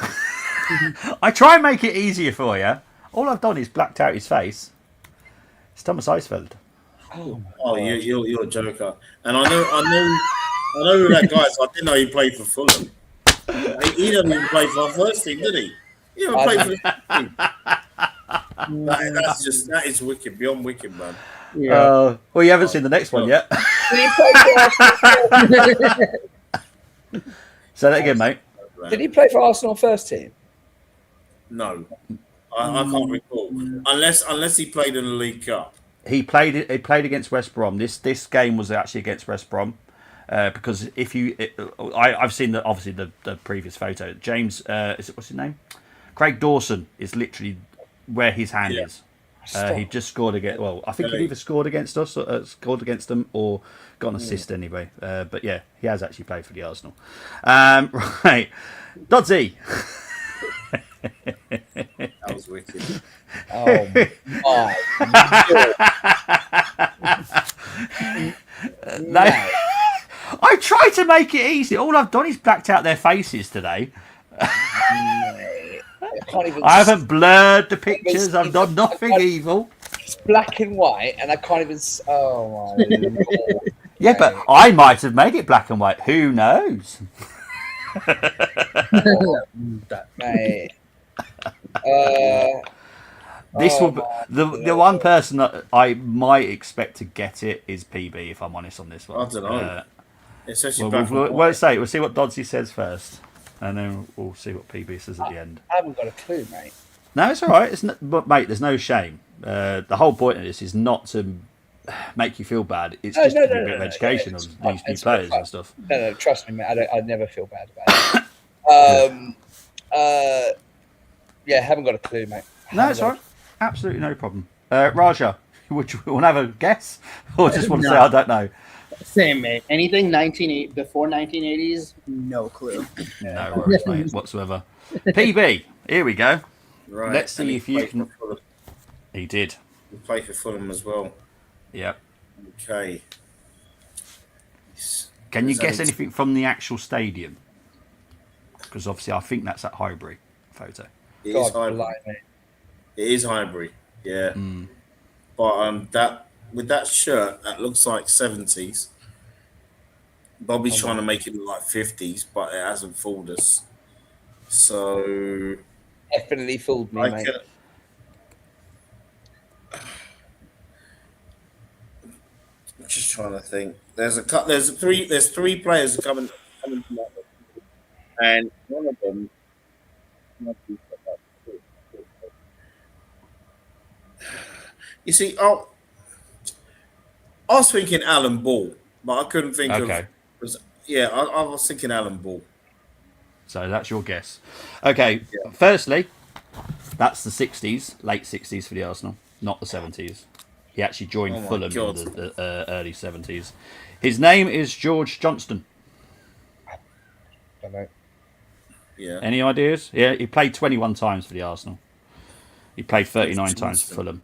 I try and make it easier for you. All I've done is blacked out his face. It's Thomas Eisfeld. Oh, you're a joker. And I know who that guy is. I didn't know he played for Fulham. He didn't even play for our first team, did he? He never played for the first team. That is wicked, beyond wicked, man. Yeah. Well, you haven't seen the next one yet. Did he play for Arsenal? Say that again, mate. Did he play for Arsenal first team? No, I can't recall. Unless he played in the League Cup. He played against West Brom. This game was actually against West Brom. Because if you, I've seen obviously the previous photo. James, what's his name? Craig Dawson is literally where his hand is. He just scored against. Well, I think he either scored against us, or scored against them, or got an assist anyway. But yeah, he has actually played for the Arsenal. Right, Dodsey. That was wicked. Oh my! No. I tried to make it easy. All I've done is blacked out their faces today. I haven't blurred the pictures. I've done nothing evil. It's black and white, and I can't even. Oh my lord! Yeah, but I might have made it black and white. Who knows? Mate. This will be, the one person that I might expect to get it is PB. If I'm honest on this one, I don't know. We'll see what Dodsey says first, and then we'll see what PB says at the end. I haven't got a clue, mate. No, it's all right. But mate, there's no shame. The whole point of this is not to make you feel bad. It's just a bit of education of these new players and stuff. No, trust me, mate. I never feel bad about it. Yeah, haven't got a clue, mate. No, it's all right. Absolutely no problem. Raja, would you want to have a guess, or just want to say I don't know? Same, mate. Anything before 1980s, no clue. No worries, mate, whatsoever. PB, here we go. Right. Let's see if you played can. for Fulham. He did. He played for Fulham as well. Yep. Okay. Can you There's guess only anything from the actual stadium? Because obviously, I think that's at Highbury photo. It is God, Highbury. blimey. It is Highbury. Yeah. But that with that shirt, that looks like 70s. Bobby's trying to make it look like 50s, but it hasn't fooled us. So Definitely fooled me, mate. I'm just trying to think. There's three players coming from that, and one of them. You see, I was thinking Alan Ball, but I couldn't think Okay. of. I was thinking Alan Ball. So that's your guess. Okay. Yeah. Firstly, that's the 60s, late 60s for the Arsenal, not the 70s. He actually joined Oh my Fulham God. in the early 70s. His name is George Johnston. Don't know. Yeah. Any ideas? Yeah, he played 21 times for the Arsenal. He played 39 times for Johnston. Fulham.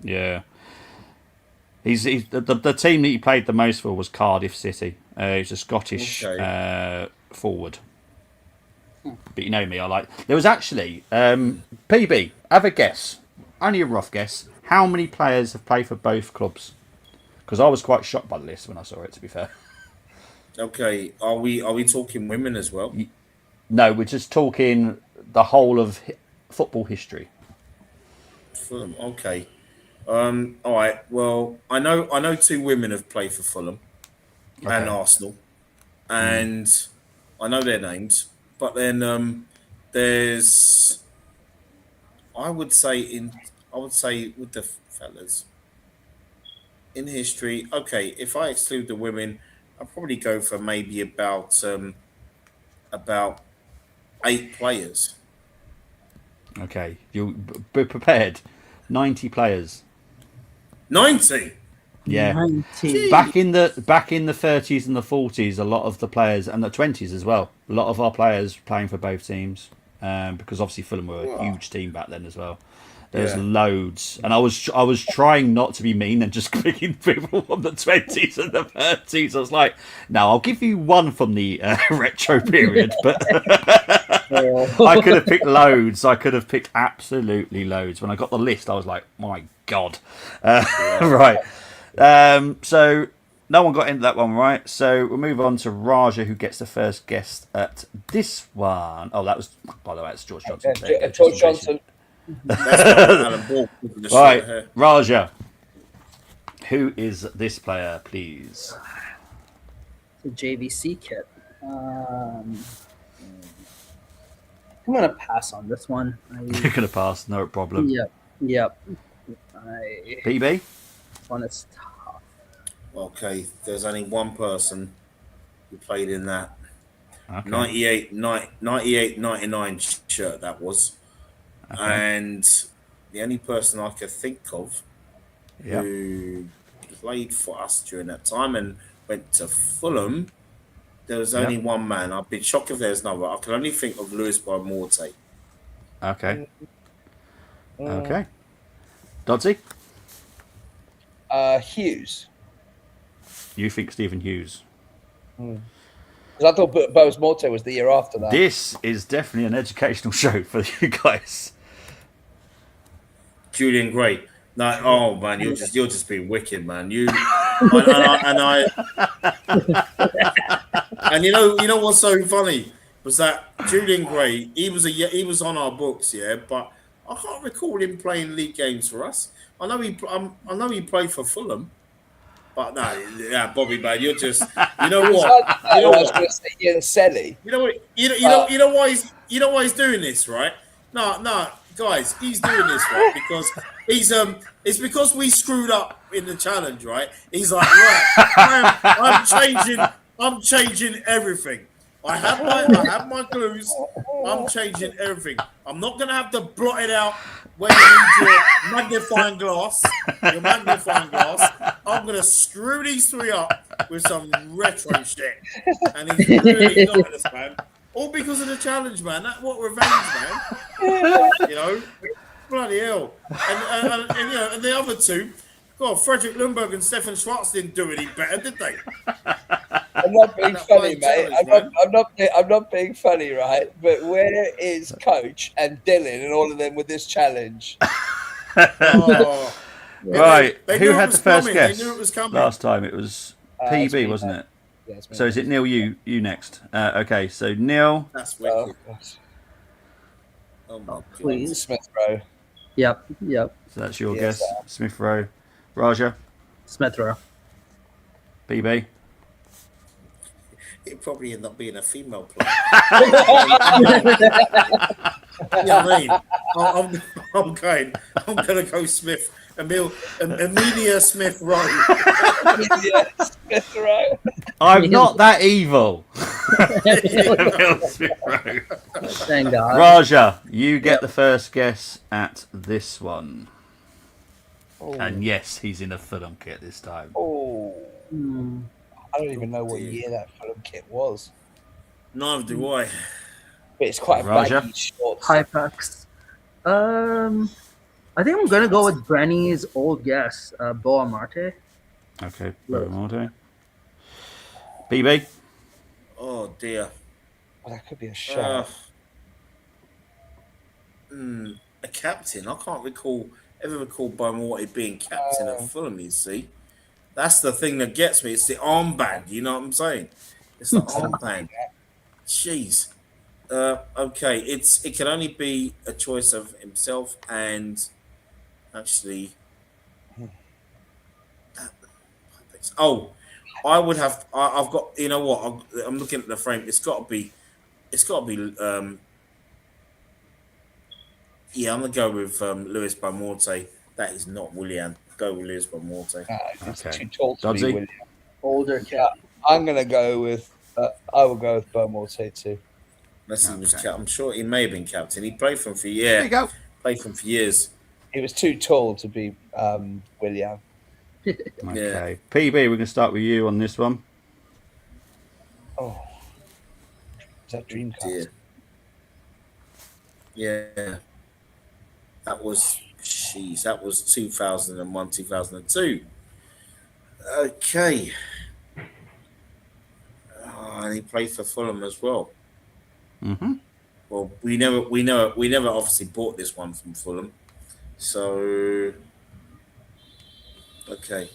Yeah. He's the team that he played the most for was Cardiff City. He's a Scottish forward. But you know me, I like. There was actually PB. Have a guess. Only a rough guess. How many players have played for both clubs? Because I was quite shocked by the list when I saw it. To be fair. Okay. Are we talking women as well? No, we're just talking the whole of football history. Fulham. Okay. All right. Well, I know two women have played for Fulham and Arsenal, and I know their names. But then there's, I would say with the fellas in history. Okay, if I exclude the women, I'll probably go for maybe about 8 players. Okay, you be prepared. 90 players. 90. Yeah. 90. Back in the 30s and the 40s, a lot of the players, and the 20s as well, a lot of our players playing for both teams, because obviously Fulham were a huge team back then as well. There's loads, and I was trying not to be mean and just picking people from the 20s and the 30s. I was like, no, I'll give you one from the retro period, but I could have picked loads. I could have picked absolutely loads. When I got the list, I was like, my God. Right. So no one got into that one, right? So we'll move on to Raja, who gets the first guess at this one. Oh, that was, by the way, it's George Johnson. There you go, George just in case Johnson. That's not Alan Ball. with the short Right, hair. Raja. Who is this player, please? The JVC kit. I'm gonna pass on this one. You're going to pass, no problem. Yep. PB? This one is tough. Okay, there's only one person who played in that Okay. 98, 99 shirt that was. Okay. And the only person I could think of Yeah. who played for us during that time and went to Fulham, there was only one man. I'd be shocked if there's another. I can only think of Lewis by Morte. Okay. Okay. Dodsey? Hughes. You think Stephen Hughes? Because I thought Boas Morte was the year after that. This is definitely an educational show for you guys. Julian Gray. No, oh man, you're just being wicked, man. And you know what's so funny was that Julian Gray. He was on our books, but I can't recall him playing league games for us. I know he played for Fulham, but no, Bobby, man, you're just you know what? I was going to say Ian Selly. You know what? You know why he's doing this, right? No, guys, he's doing this right because he's it's because we screwed up in the challenge, right? He's like, right, I'm changing everything. I have my clues. I'm changing everything. I'm not gonna have to blot it out when you need your magnifying glass. Your magnifying glass. I'm gonna screw these three up with some retro shit. And he's really got us, man. All because of the challenge, man. That's what revenge, man. You know, bloody hell. And you know, and the other two, God, Frederick Lundberg and Stefan Schwartz didn't do any better, did they? I'm not being That funny, fine mate. challenge, I'm not being funny, right? But where is Coach and Dylan and all of them with this challenge? Oh, Right. they Who knew it had was the first coming. guess? They knew it was coming. Last time it was It's PB, me, wasn't mate. it? Yeah, it's me, So is it mate. Neil? You next. Okay. So Neil. That's Oh, wicked. gosh. Oh my God. Please. Smith Rowe. Yep. So that's your Yes, guess. Smith Rowe. Raja. Smith Rowe. PB. It probably end up being a female player. You know what I mean? I'm going to go Smith. Amelia Smith Rowe. Yeah, Smith Rowe. I'm not that evil. Smith Rowe. Thank God. Raja, you get the first guess at this one. Oh. And yes, he's in a Fulham kit this time. Oh. Hmm. I don't even know what year that Fulham kit was. Neither do I. But it's quite a Roger. baggy shorts. Hypex. I think I'm gonna go with Brenny's old guess, Boa Marte. Okay, Morte. PB. Oh dear. Well, that could be a shout. A captain. I can't ever recall Beaumorty being captain at Fulham. You see, that's the thing that gets me. It's the armband. You know what I'm saying? It's the armband. Jeez. Okay, it can only be a choice of himself and actually. Oh, I would have. I've got. You know what? I'm looking at the frame. It's got to be. Yeah, I'm gonna go with Lewis Beaumorte. That is not Willian. Go with Lewis Beaumorte. It's Okay. too tall to be Doddsy? William. Older cat. I'm going to go with. I will go with Beaumorte too. Unless he was Okay. cap. I'm sure he may have been captain. He played for him for There you go. Played for him for years. He was too tall to be William. Okay. PB, we're going to start with you on this one. Oh, is that Dreamcast? Dear. Yeah. That was 2001, 2002. Okay. And he played for Fulham as well. Mm-hmm. Well, we never obviously bought this one from Fulham. So okay.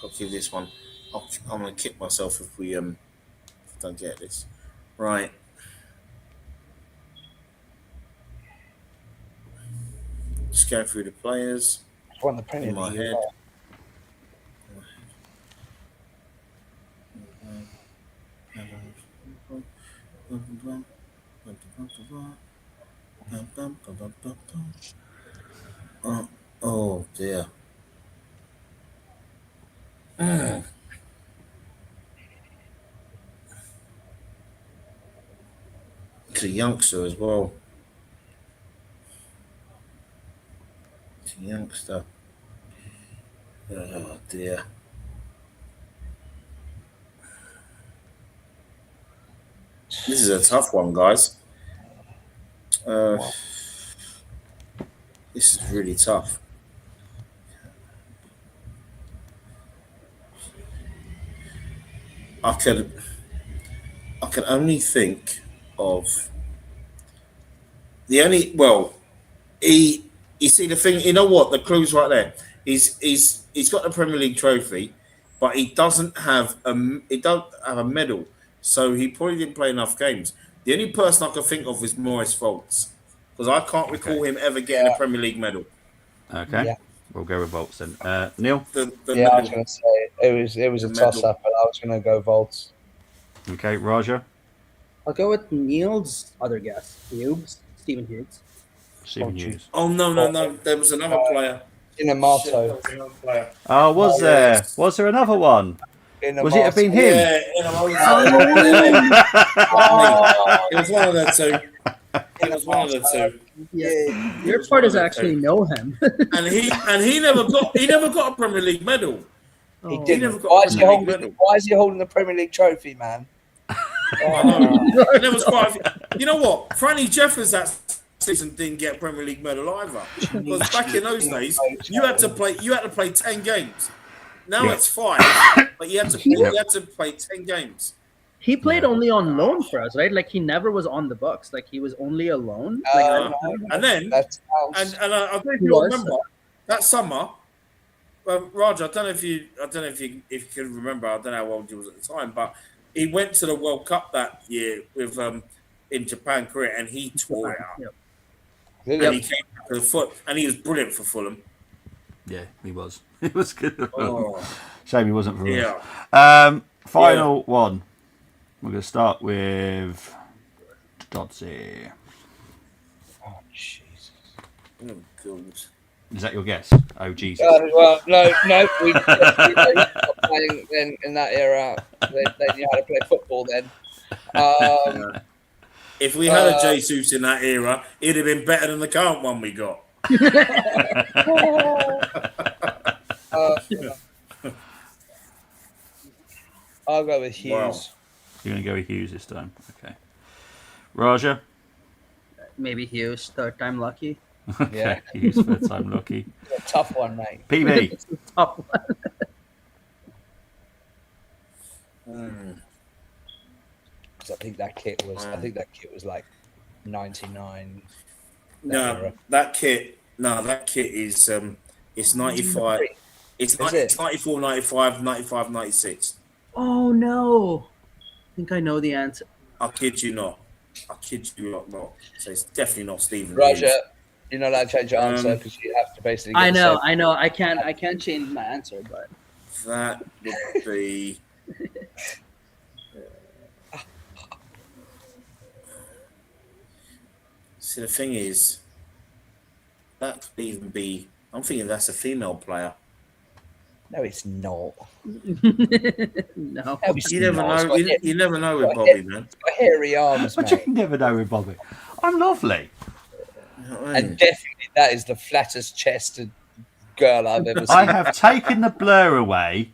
I'll give this one. I'm gonna kick myself if we don't get this. Right. Just going through the players Won the Premier in my League. head. Oh dear. It's a youngster as well. It's a youngster. Oh dear. This is a tough one, guys. This is really tough. I can only think of you see the thing, you know what, the clue's right there. He's got the Premier League trophy, but he don't have a medal, so he probably didn't play enough games. The only person I can think of is Maurice Foltz, because I can't recall him ever getting a Premier League medal. Okay. Yeah. We'll go with Volts then. Neil? I was Medal. going to say it was a toss up, but I was going to go Volts. Okay. Raja? I'll go with Neil's other guess. Stephen Hughes. Stephen Oh, gee. Hughes. Oh no! There was another player. In a Shit, Marto. there was another player. Oh, was Oh, there? yes. Was there another one? in a Was it have mask. been him? Yeah, you know, it was one of the two. It was one of the two. Yeah. It Your was part one is of the actually two. know him. And he never got a Premier League medal. He Oh, didn't. never got a Premier League medal. Why is he holding the Premier League trophy, man? I know. And there was quite. You know what? Franny Jeffers that season didn't get a Premier League medal either. Because back in those days, you had to play 10 games. Now Yeah. it's 5, but you had to play 10 games. He played Yeah. only on loan for us, right? Like he never was on the books. Like he was only a loan. No, And then that I sounds. don't know if He you was. remember that summer. Roger, I don't know if you can remember. I don't know how old you was at the time, but he went to the World Cup that year with in Japan, Korea, and he tore it up. Yep. And he came back to the foot, and he was brilliant for Fulham. Yeah, he was. He was good. Oh, Shame he wasn't for yeah. us. Final one. We're going to start with Dodsey. Oh Jesus! Oh, God. Is that your guess? Oh, Jesus. Well, no. We stopped playing in that era. They knew how to play football then. If we had a Jesus in that era, it'd have been better than the current one we got. I'll go with Hughes. Wow. You're going to go with Hughes this time. Okay. Roger? Maybe Hughes, third time lucky. Okay. Yeah. Hughes, third time lucky. A tough one, mate. PB? It's a tough one. Because I think that kit was like 99. No, that kit is it's 95. It's 94, 95, 95, 96. Oh no! I think I know the answer. I kid you not. Not. So it's definitely not Stephen Roger, Hughes. you're not allowed to change your answer because you have to basically. I know. I can't change my answer, but That would be. See, the thing is, that could even be. I'm thinking that's a female player. No, it's not. no. You never know. You never know with Bobby, man. It's got hairy arms, But you mate. never know with Bobby. I'm lovely. You know what I mean? And definitely that is the flattest chested girl I've ever seen. I have taken the blur away.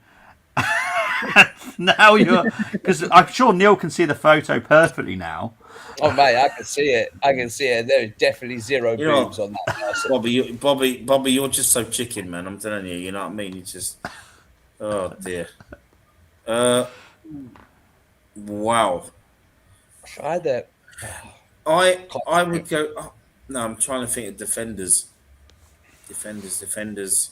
Now you're... Because I'm sure Neil can see the photo perfectly now. Oh, mate, I can see it. There are definitely zero You know, boobs on that person. Bobby, you're just so chicken, man. I'm telling you. You know what I mean? You just. Oh dear. Wow. Try that. I would go. Oh, no, I'm trying to think of defenders. Defenders.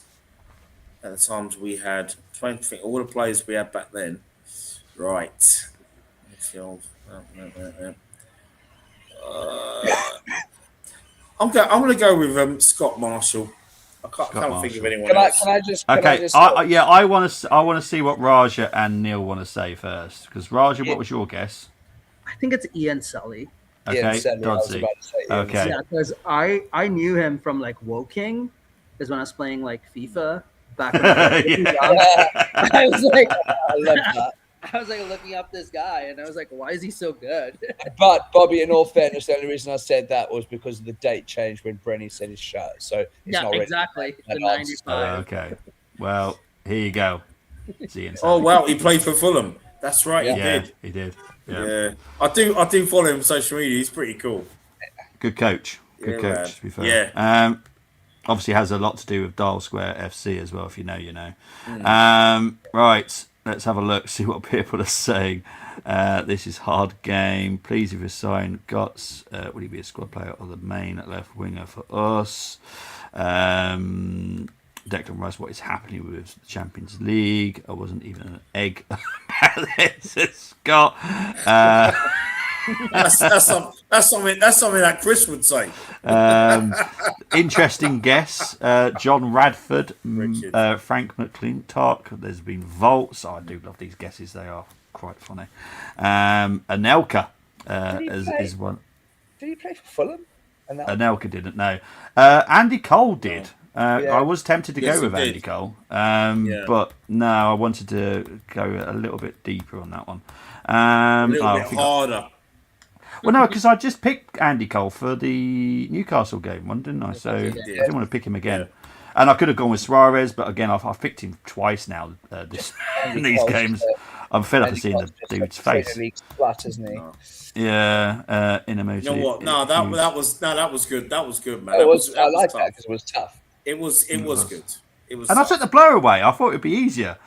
At the times we had, trying to think all the players we had back then. Right. I'm going to go with Scott Marshall. I can't think of anyone else. Can I just? Okay, I want to see what Raja and Neil want to say first. Because Raja, what was your guess? I think it's Ian Sully. Okay, Ian Selly, I was Dodsey. about to say Ian Okay. Yeah, because I knew him from like Woking, is when I was playing like FIFA back when I was young. I was like, I love that. I was like looking up this guy, and I was like, why is he so good? But Bobby, in all fairness, the only reason I said that was because of the date change when Brenny said his shirt. So it's Yeah, not really exactly. The an answer. 95. Okay. Well, here you go. See you. Oh wow, he played for Fulham. That's right, he Yeah, did. he did. Yeah. Yeah, I do follow him on social media. He's pretty cool. Good coach. Good Yeah, coach, man. to be fair. Yeah. Obviously has a lot to do with Dial Square FC as well, if you know, you know. Right, let's have a look, see what people are saying. This is hard game. Please, if you sign Guts, will he be a squad player or the main left winger for us? Declan Rice, what is happening with the Champions League? I wasn't even an egg about this, says Scott. That's something that Chris would say. Interesting guess. John Radford, Richard. Frank McClintock. There's been Volts. Oh, I do love these guesses. They are quite funny. Anelka is one. Did he play for Fulham? Anelka didn't know. Andy Cole did. Yeah. I was tempted to Yes, go with it did. Andy Cole, Yeah. but no, I wanted to go a little bit deeper on that one. A little I bit think harder. well, no, because I just picked Andy Cole for the Newcastle game one, didn't I? So I Newcastle game. didn't want to pick him again. Yeah. And I could have gone with Suarez, but again, I've picked him twice now in these Cole's games. just I'm fed up of Andy seeing Cole's the just dude's a Premier face. League slut, isn't he? No. Yeah, in You emoji. know what? No, that was good. That was good, man. I That was like that tough. because it was tough. It was good. It was And I tough. took the blur away. I thought it'd be easier.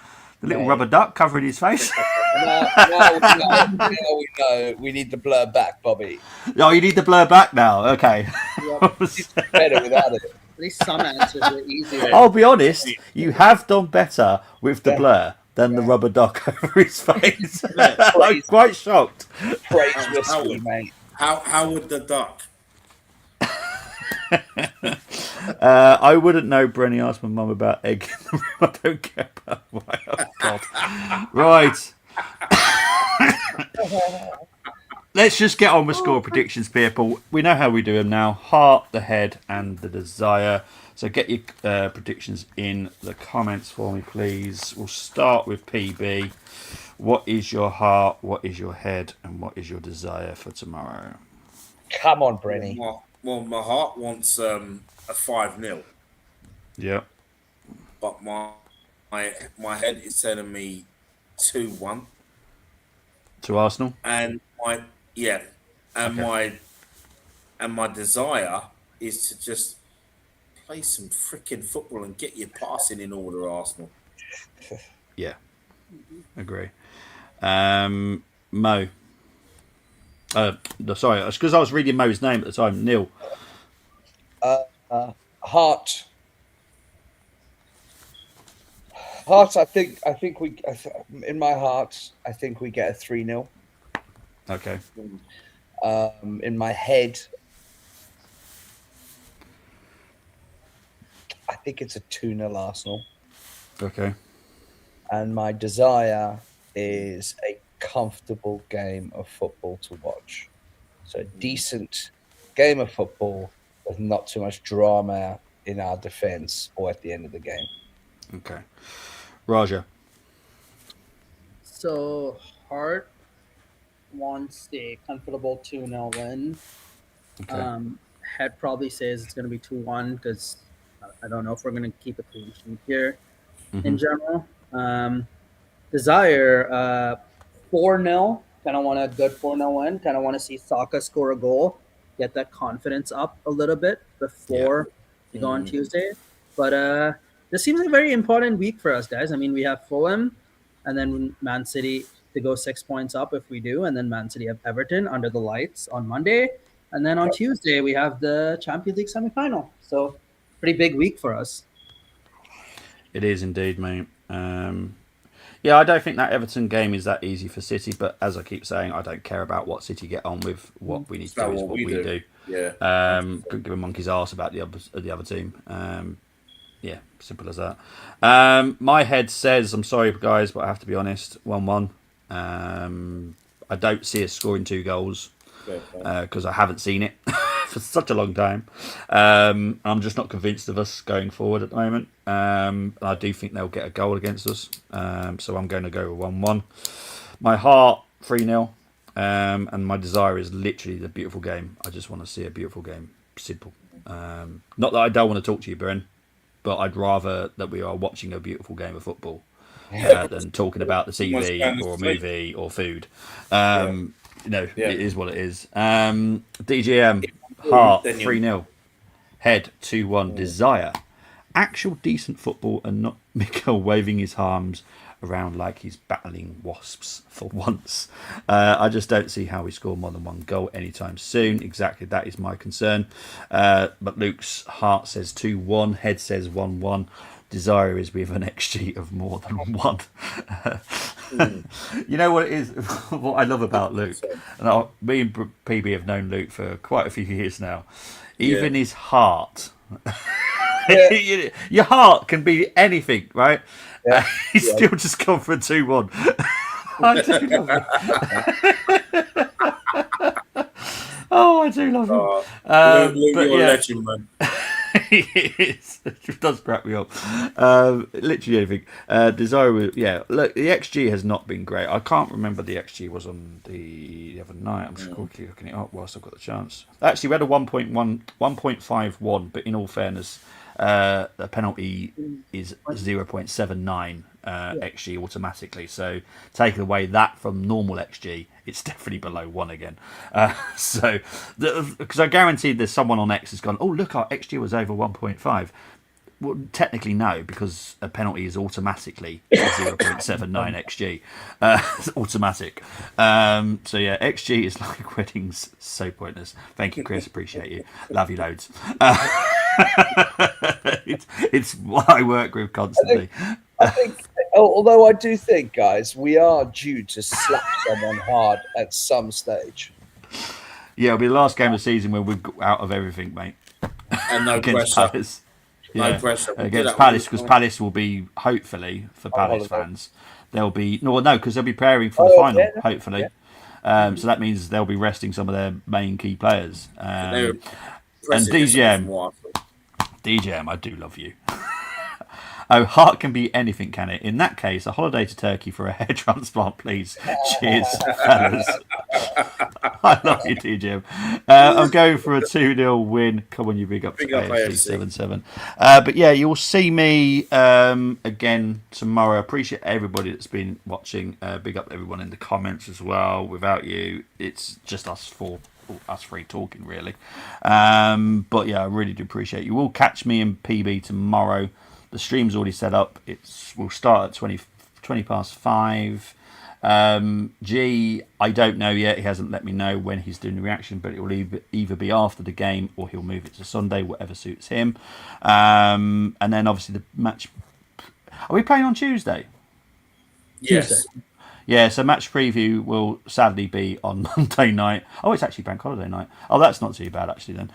The little Mate. rubber duck covering his face. Now we know we need the blur back, Bobby. Oh, you need the blur back now. Okay. It's better without it. At least some answers were easier. I'll be honest. You have done better with the Yeah. blur than the rubber duck over his face. I'm quite shocked. Praise Howard. whiskey, mate. How would the duck? I wouldn't know. Brenny asked my mum about egg in the room. I don't care about why. Oh, God. Right. Let's just get on with score predictions, people. We know how we do them now. Heart, the head, and the desire. So get your predictions in the comments for me, please. We'll start with PB. What is your heart? What is your head? And what is your desire for tomorrow? Come on, Brenny. My heart wants a 5-0, Yeah. but my head is telling me 2-1, To Arsenal? and my desire is to just play some freaking football and get your passing in order, Arsenal. Yeah. Agree. Mo. Sorry, it's because I was reading Mo's name at the time. Neil. Heart. In my heart, I think we get a 3-0. Okay. In my head, I think it's a 2-0 Arsenal. Okay. And my desire is a comfortable game of football to watch. So a decent game of football with not too much drama in our defence or at the end of the game. Okay. Raja. So Hart wants a comfortable 2-0 win. Okay. Head probably says it's going to be 2-1 because I don't know if we're going to keep a clean sheet here in general. Desire 4-0. Kind of want a good 4-0 win. Kind of want to see Saka score a goal, get that confidence up a little bit before we go on Tuesday. But this seems like a very important week for us, guys. I mean, we have Fulham and then Man City to go 6 points up if we do, and then Man City have Everton under the lights on Monday. And then on Tuesday, we have the Champions League semi-final. So pretty big week for us. It is indeed, mate. Yeah, I don't think that Everton game is that easy for City, but as I keep saying, I don't care about what City get on with. What we need to do is what we do. Yeah. Couldn't give a monkey's arse about the other team. Yeah, simple as that. My head says, I'm sorry, guys, but I have to be honest, 1-1. I don't see us scoring 2 goals because I haven't seen it for such a long time. I'm just not convinced of us going forward at the moment. I do think they'll get a goal against us. So I'm going to go with 1-1. My heart, 3-0. And my desire is literally the beautiful game. I just want to see a beautiful game. Simple. Not that I don't want to talk to you, Bren, but I'd rather that we are watching a beautiful game of football than talking about the TV or a movie or food. It is what it is. DGM, heart, 3-0. Head, 2-1. Desire, actual decent football and not Mikel waving his arms around like he's battling wasps for once. I just don't see how we score more than 1 goal anytime soon. Exactly, that is my concern. But Luke's heart says 2-1, head says 1-1. Desire is with an XG of more than 1. You know what it is? What I love about Luke, and me and PB have known Luke for quite a few years now. Even his heart. Your heart can be anything, right? He's still just gone for a 2-1. I do love it. I do love it. Luke, you're a legend, man. It does crack me up. Literally anything. Desire, yeah. Look, the XG has not been great. I can't remember the XG was on the other night. I'm just quickly looking it up whilst I've got the chance. Actually, we had a 1.51, but in all fairness, the penalty is 0.79 XG automatically. So taking away that from normal XG, it's definitely below 1 again. So, because I guaranteed there's someone on X has gone, oh, look, our XG was over 1.5. Well, technically, no, because a penalty is automatically 0.79 XG. It's automatic. So, yeah, XG is like weddings. So pointless. Thank you, Chris. Appreciate you. Love you loads. It's what I work with constantly. I think, although I do think, guys, we are due to slap someone hard at some stage. Yeah, it'll be the last game of the season where we're out of everything, mate. And no Against pressure. Palace. No pressure. Against Palace, because Palace will be, hopefully, for Palace fans, they'll be... No, because they'll be preparing for the final, hopefully. Yeah. So that means they'll be resting some of their main key players. And DJM, I do love you. Oh, heart can be anything, can it? In that case, a holiday to Turkey for a hair transplant, please. Cheers, fellas. I love you, TGM. I'm going for a 2-0 win. Come on, you big up to AFC 7-7. But yeah, you'll see me again tomorrow. I appreciate everybody that's been watching. Big up everyone in the comments as well. Without you, it's just us three talking, really. But yeah, I really do appreciate you. Will catch me in PB tomorrow. The stream's already set up. We'll start at 20 past 5. G, I don't know yet. He hasn't let me know when he's doing the reaction, but it will either be after the game or he'll move it to Sunday, whatever suits him. And then obviously the match. Are we playing on Tuesday? Yes. Tuesday. Yeah, so match preview will sadly be on Monday night. Oh, it's actually bank holiday night. Oh, that's not too bad actually then.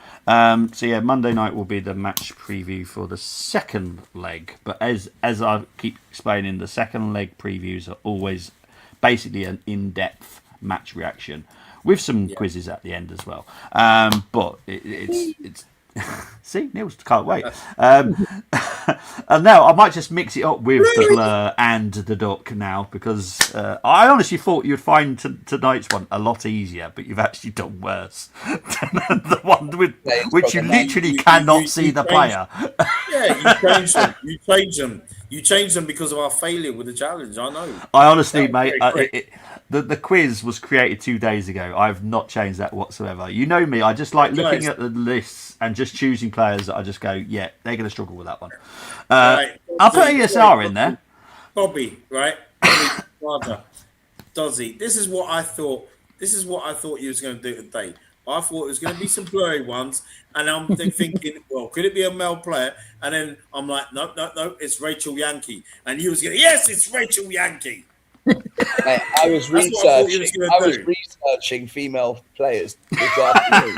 So yeah, Monday night will be the match preview for the second leg. But as I keep explaining, the second leg previews are always basically an in-depth match reaction with some quizzes at the end as well. But it's see, Neil's can't wait. And now I might just mix it up with the blur and the duck now, because I honestly thought you'd find tonight's one a lot easier, but you've actually done worse than the one with which you literally cannot see the player. Yeah, you changed them. You changed them because of our failure with the challenge. I know. I honestly, mate, the quiz was created 2 days ago. I have not changed that whatsoever. You know me. I just like looking at the lists and just choosing players that I just go, yeah, they're going to struggle with that one. Right. I'll put ESR in there. Bobby, right? Brother, Dozzy. This is what I thought. This is what I thought you was going to do today. I thought it was going to be some blurry ones, and I'm thinking, well, could it be a male player? And then I'm like, no, it's Rachel Yankee. And you was going, yes, it's Rachel Yankee. Mate, I was researching female players this afternoon.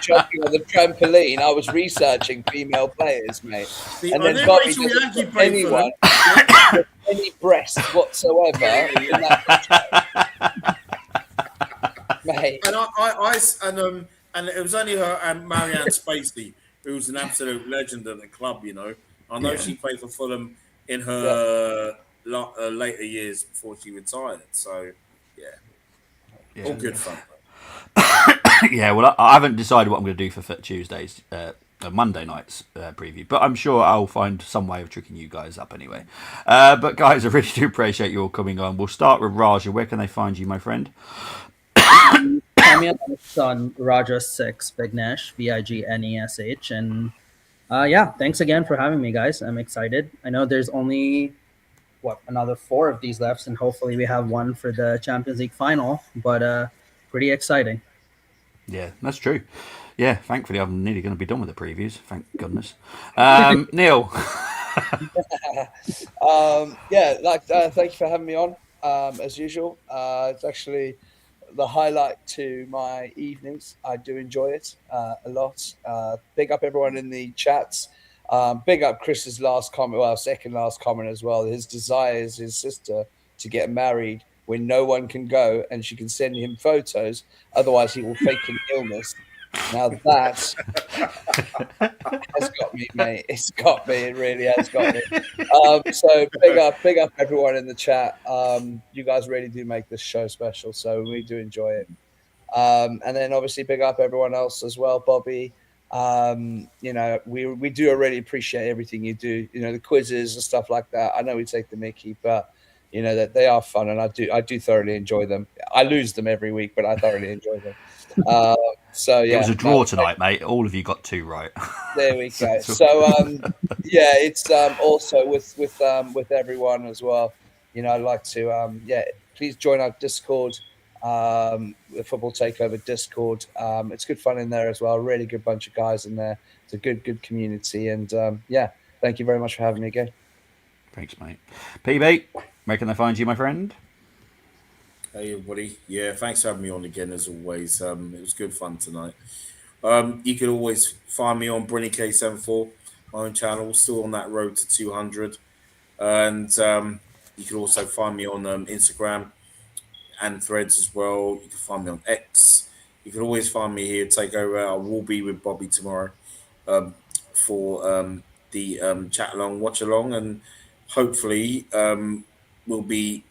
Jumping on the trampoline, I was researching female players, mate. See, and then got Rachel me Yankee to anyone with any breasts whatsoever in that mate. And it was only her and Marianne Spacey, who's an absolute legend of the club. You know, I know she played for Fulham in her later years before she retired. So, all good fun. Yeah, well, I haven't decided what I'm going to do for Tuesday's Monday night's preview, but I'm sure I'll find some way of tricking you guys up anyway. But guys, I really do appreciate you all coming on. We'll start with Raja. Where can they find you, my friend? Find me on Raja6 Vignesh, Vignesh, and thanks again for having me, guys. I'm excited. I know there's only another 4 of these left, and hopefully we have one for the Champions League final. But pretty exciting. Yeah, that's true. Yeah, thankfully I'm nearly going to be done with the previews. Thank goodness. Neil. Thank you for having me on. As usual, it's actually the highlight to my evenings. I do enjoy it a lot. Big up everyone in the chats. Big up Chris's second last comment as well. His desire is his sister to get married when no one can go and she can send him photos. Otherwise, he will fake an illness Now that has got me, mate. It's got me. It really has got me. So big up everyone in the chat. You guys really do make this show special, so we do enjoy it. And then obviously big up everyone else as well, Bobby. You know, we do really appreciate everything you do. You know, the quizzes and stuff like that. I know we take the mickey, but you know that they are fun, and I do thoroughly enjoy them. I lose them every week, but I thoroughly enjoy them. So yeah, It was a draw tonight, mate. All of you got 2 right. there we go. So yeah, it's also with everyone as well. You know, I'd like to please join our Discord, the Football Takeover Discord. It's good fun in there as well. Really good bunch of guys in there. It's a good community, and yeah, thank you very much for having me again. Thanks, mate. PB, where can they find you, my friend? Hey everybody, yeah, thanks for having me on again as always. It was good fun tonight. You can always find me on Brenny K74, my own channel, still on that road to 200. And you can also find me on Instagram and Threads as well. You can find me on X. You can always find me here, take over. I will be with Bobby tomorrow for the chat along, watch along, and hopefully we'll be,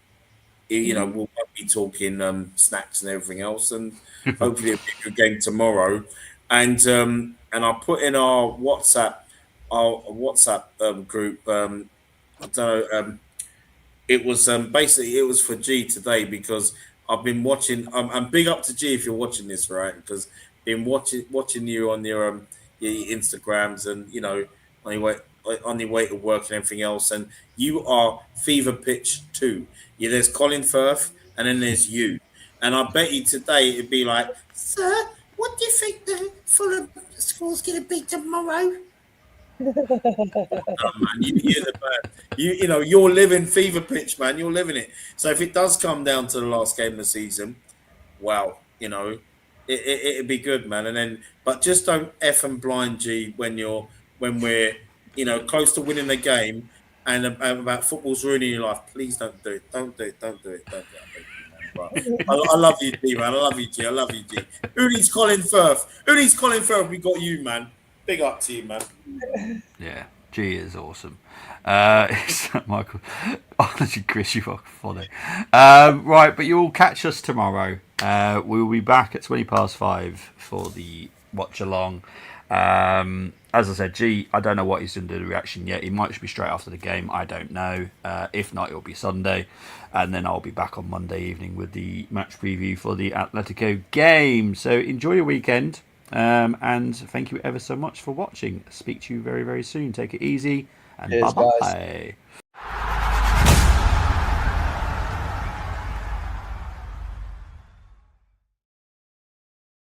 you know, we'll be talking snacks and everything else, and hopefully it'll be a good game tomorrow. And I put in our WhatsApp group. I don't know. It was basically it was for G today because I've been watching. I'm big up to G if you're watching this, right? Because been watching you on your Instagrams and you know on your way to work and everything else, and you are fever pitch too. Yeah, there's Colin Firth and then there's you, and I bet you today it'd be like, sir, what do you think the Fulham score's going to be tomorrow? Oh, man, you're the man. You know, you're living fever pitch, man. You're living it. So if it does come down to the last game of the season, wow, you know, it'd be good, man. And then, but just don't F and blind G when we're, you know, close to winning the game and about football's ruining your life. Please don't do it. Don't do it. Don't do it. Don't do it. I beg you, man. But I love you, G, man. I love you, G. I love you, G. Who needs Colin Firth? Who needs Colin Firth? We got you, man. Big up to you, man. Yeah, G is awesome. Michael, honestly, Chris, you are funny. Right, but you'll catch us tomorrow. We'll be back at 5:20 for the watch along. As I said, G, I don't know what he's going to do the reaction yet. He might just be straight after the game. I don't know. If not, it'll be Sunday. And then I'll be back on Monday evening with the match preview for the Atletico game. So enjoy your weekend. And thank you ever so much for watching. Speak to you very, very soon. Take it easy and Cheers, bye-bye. guys.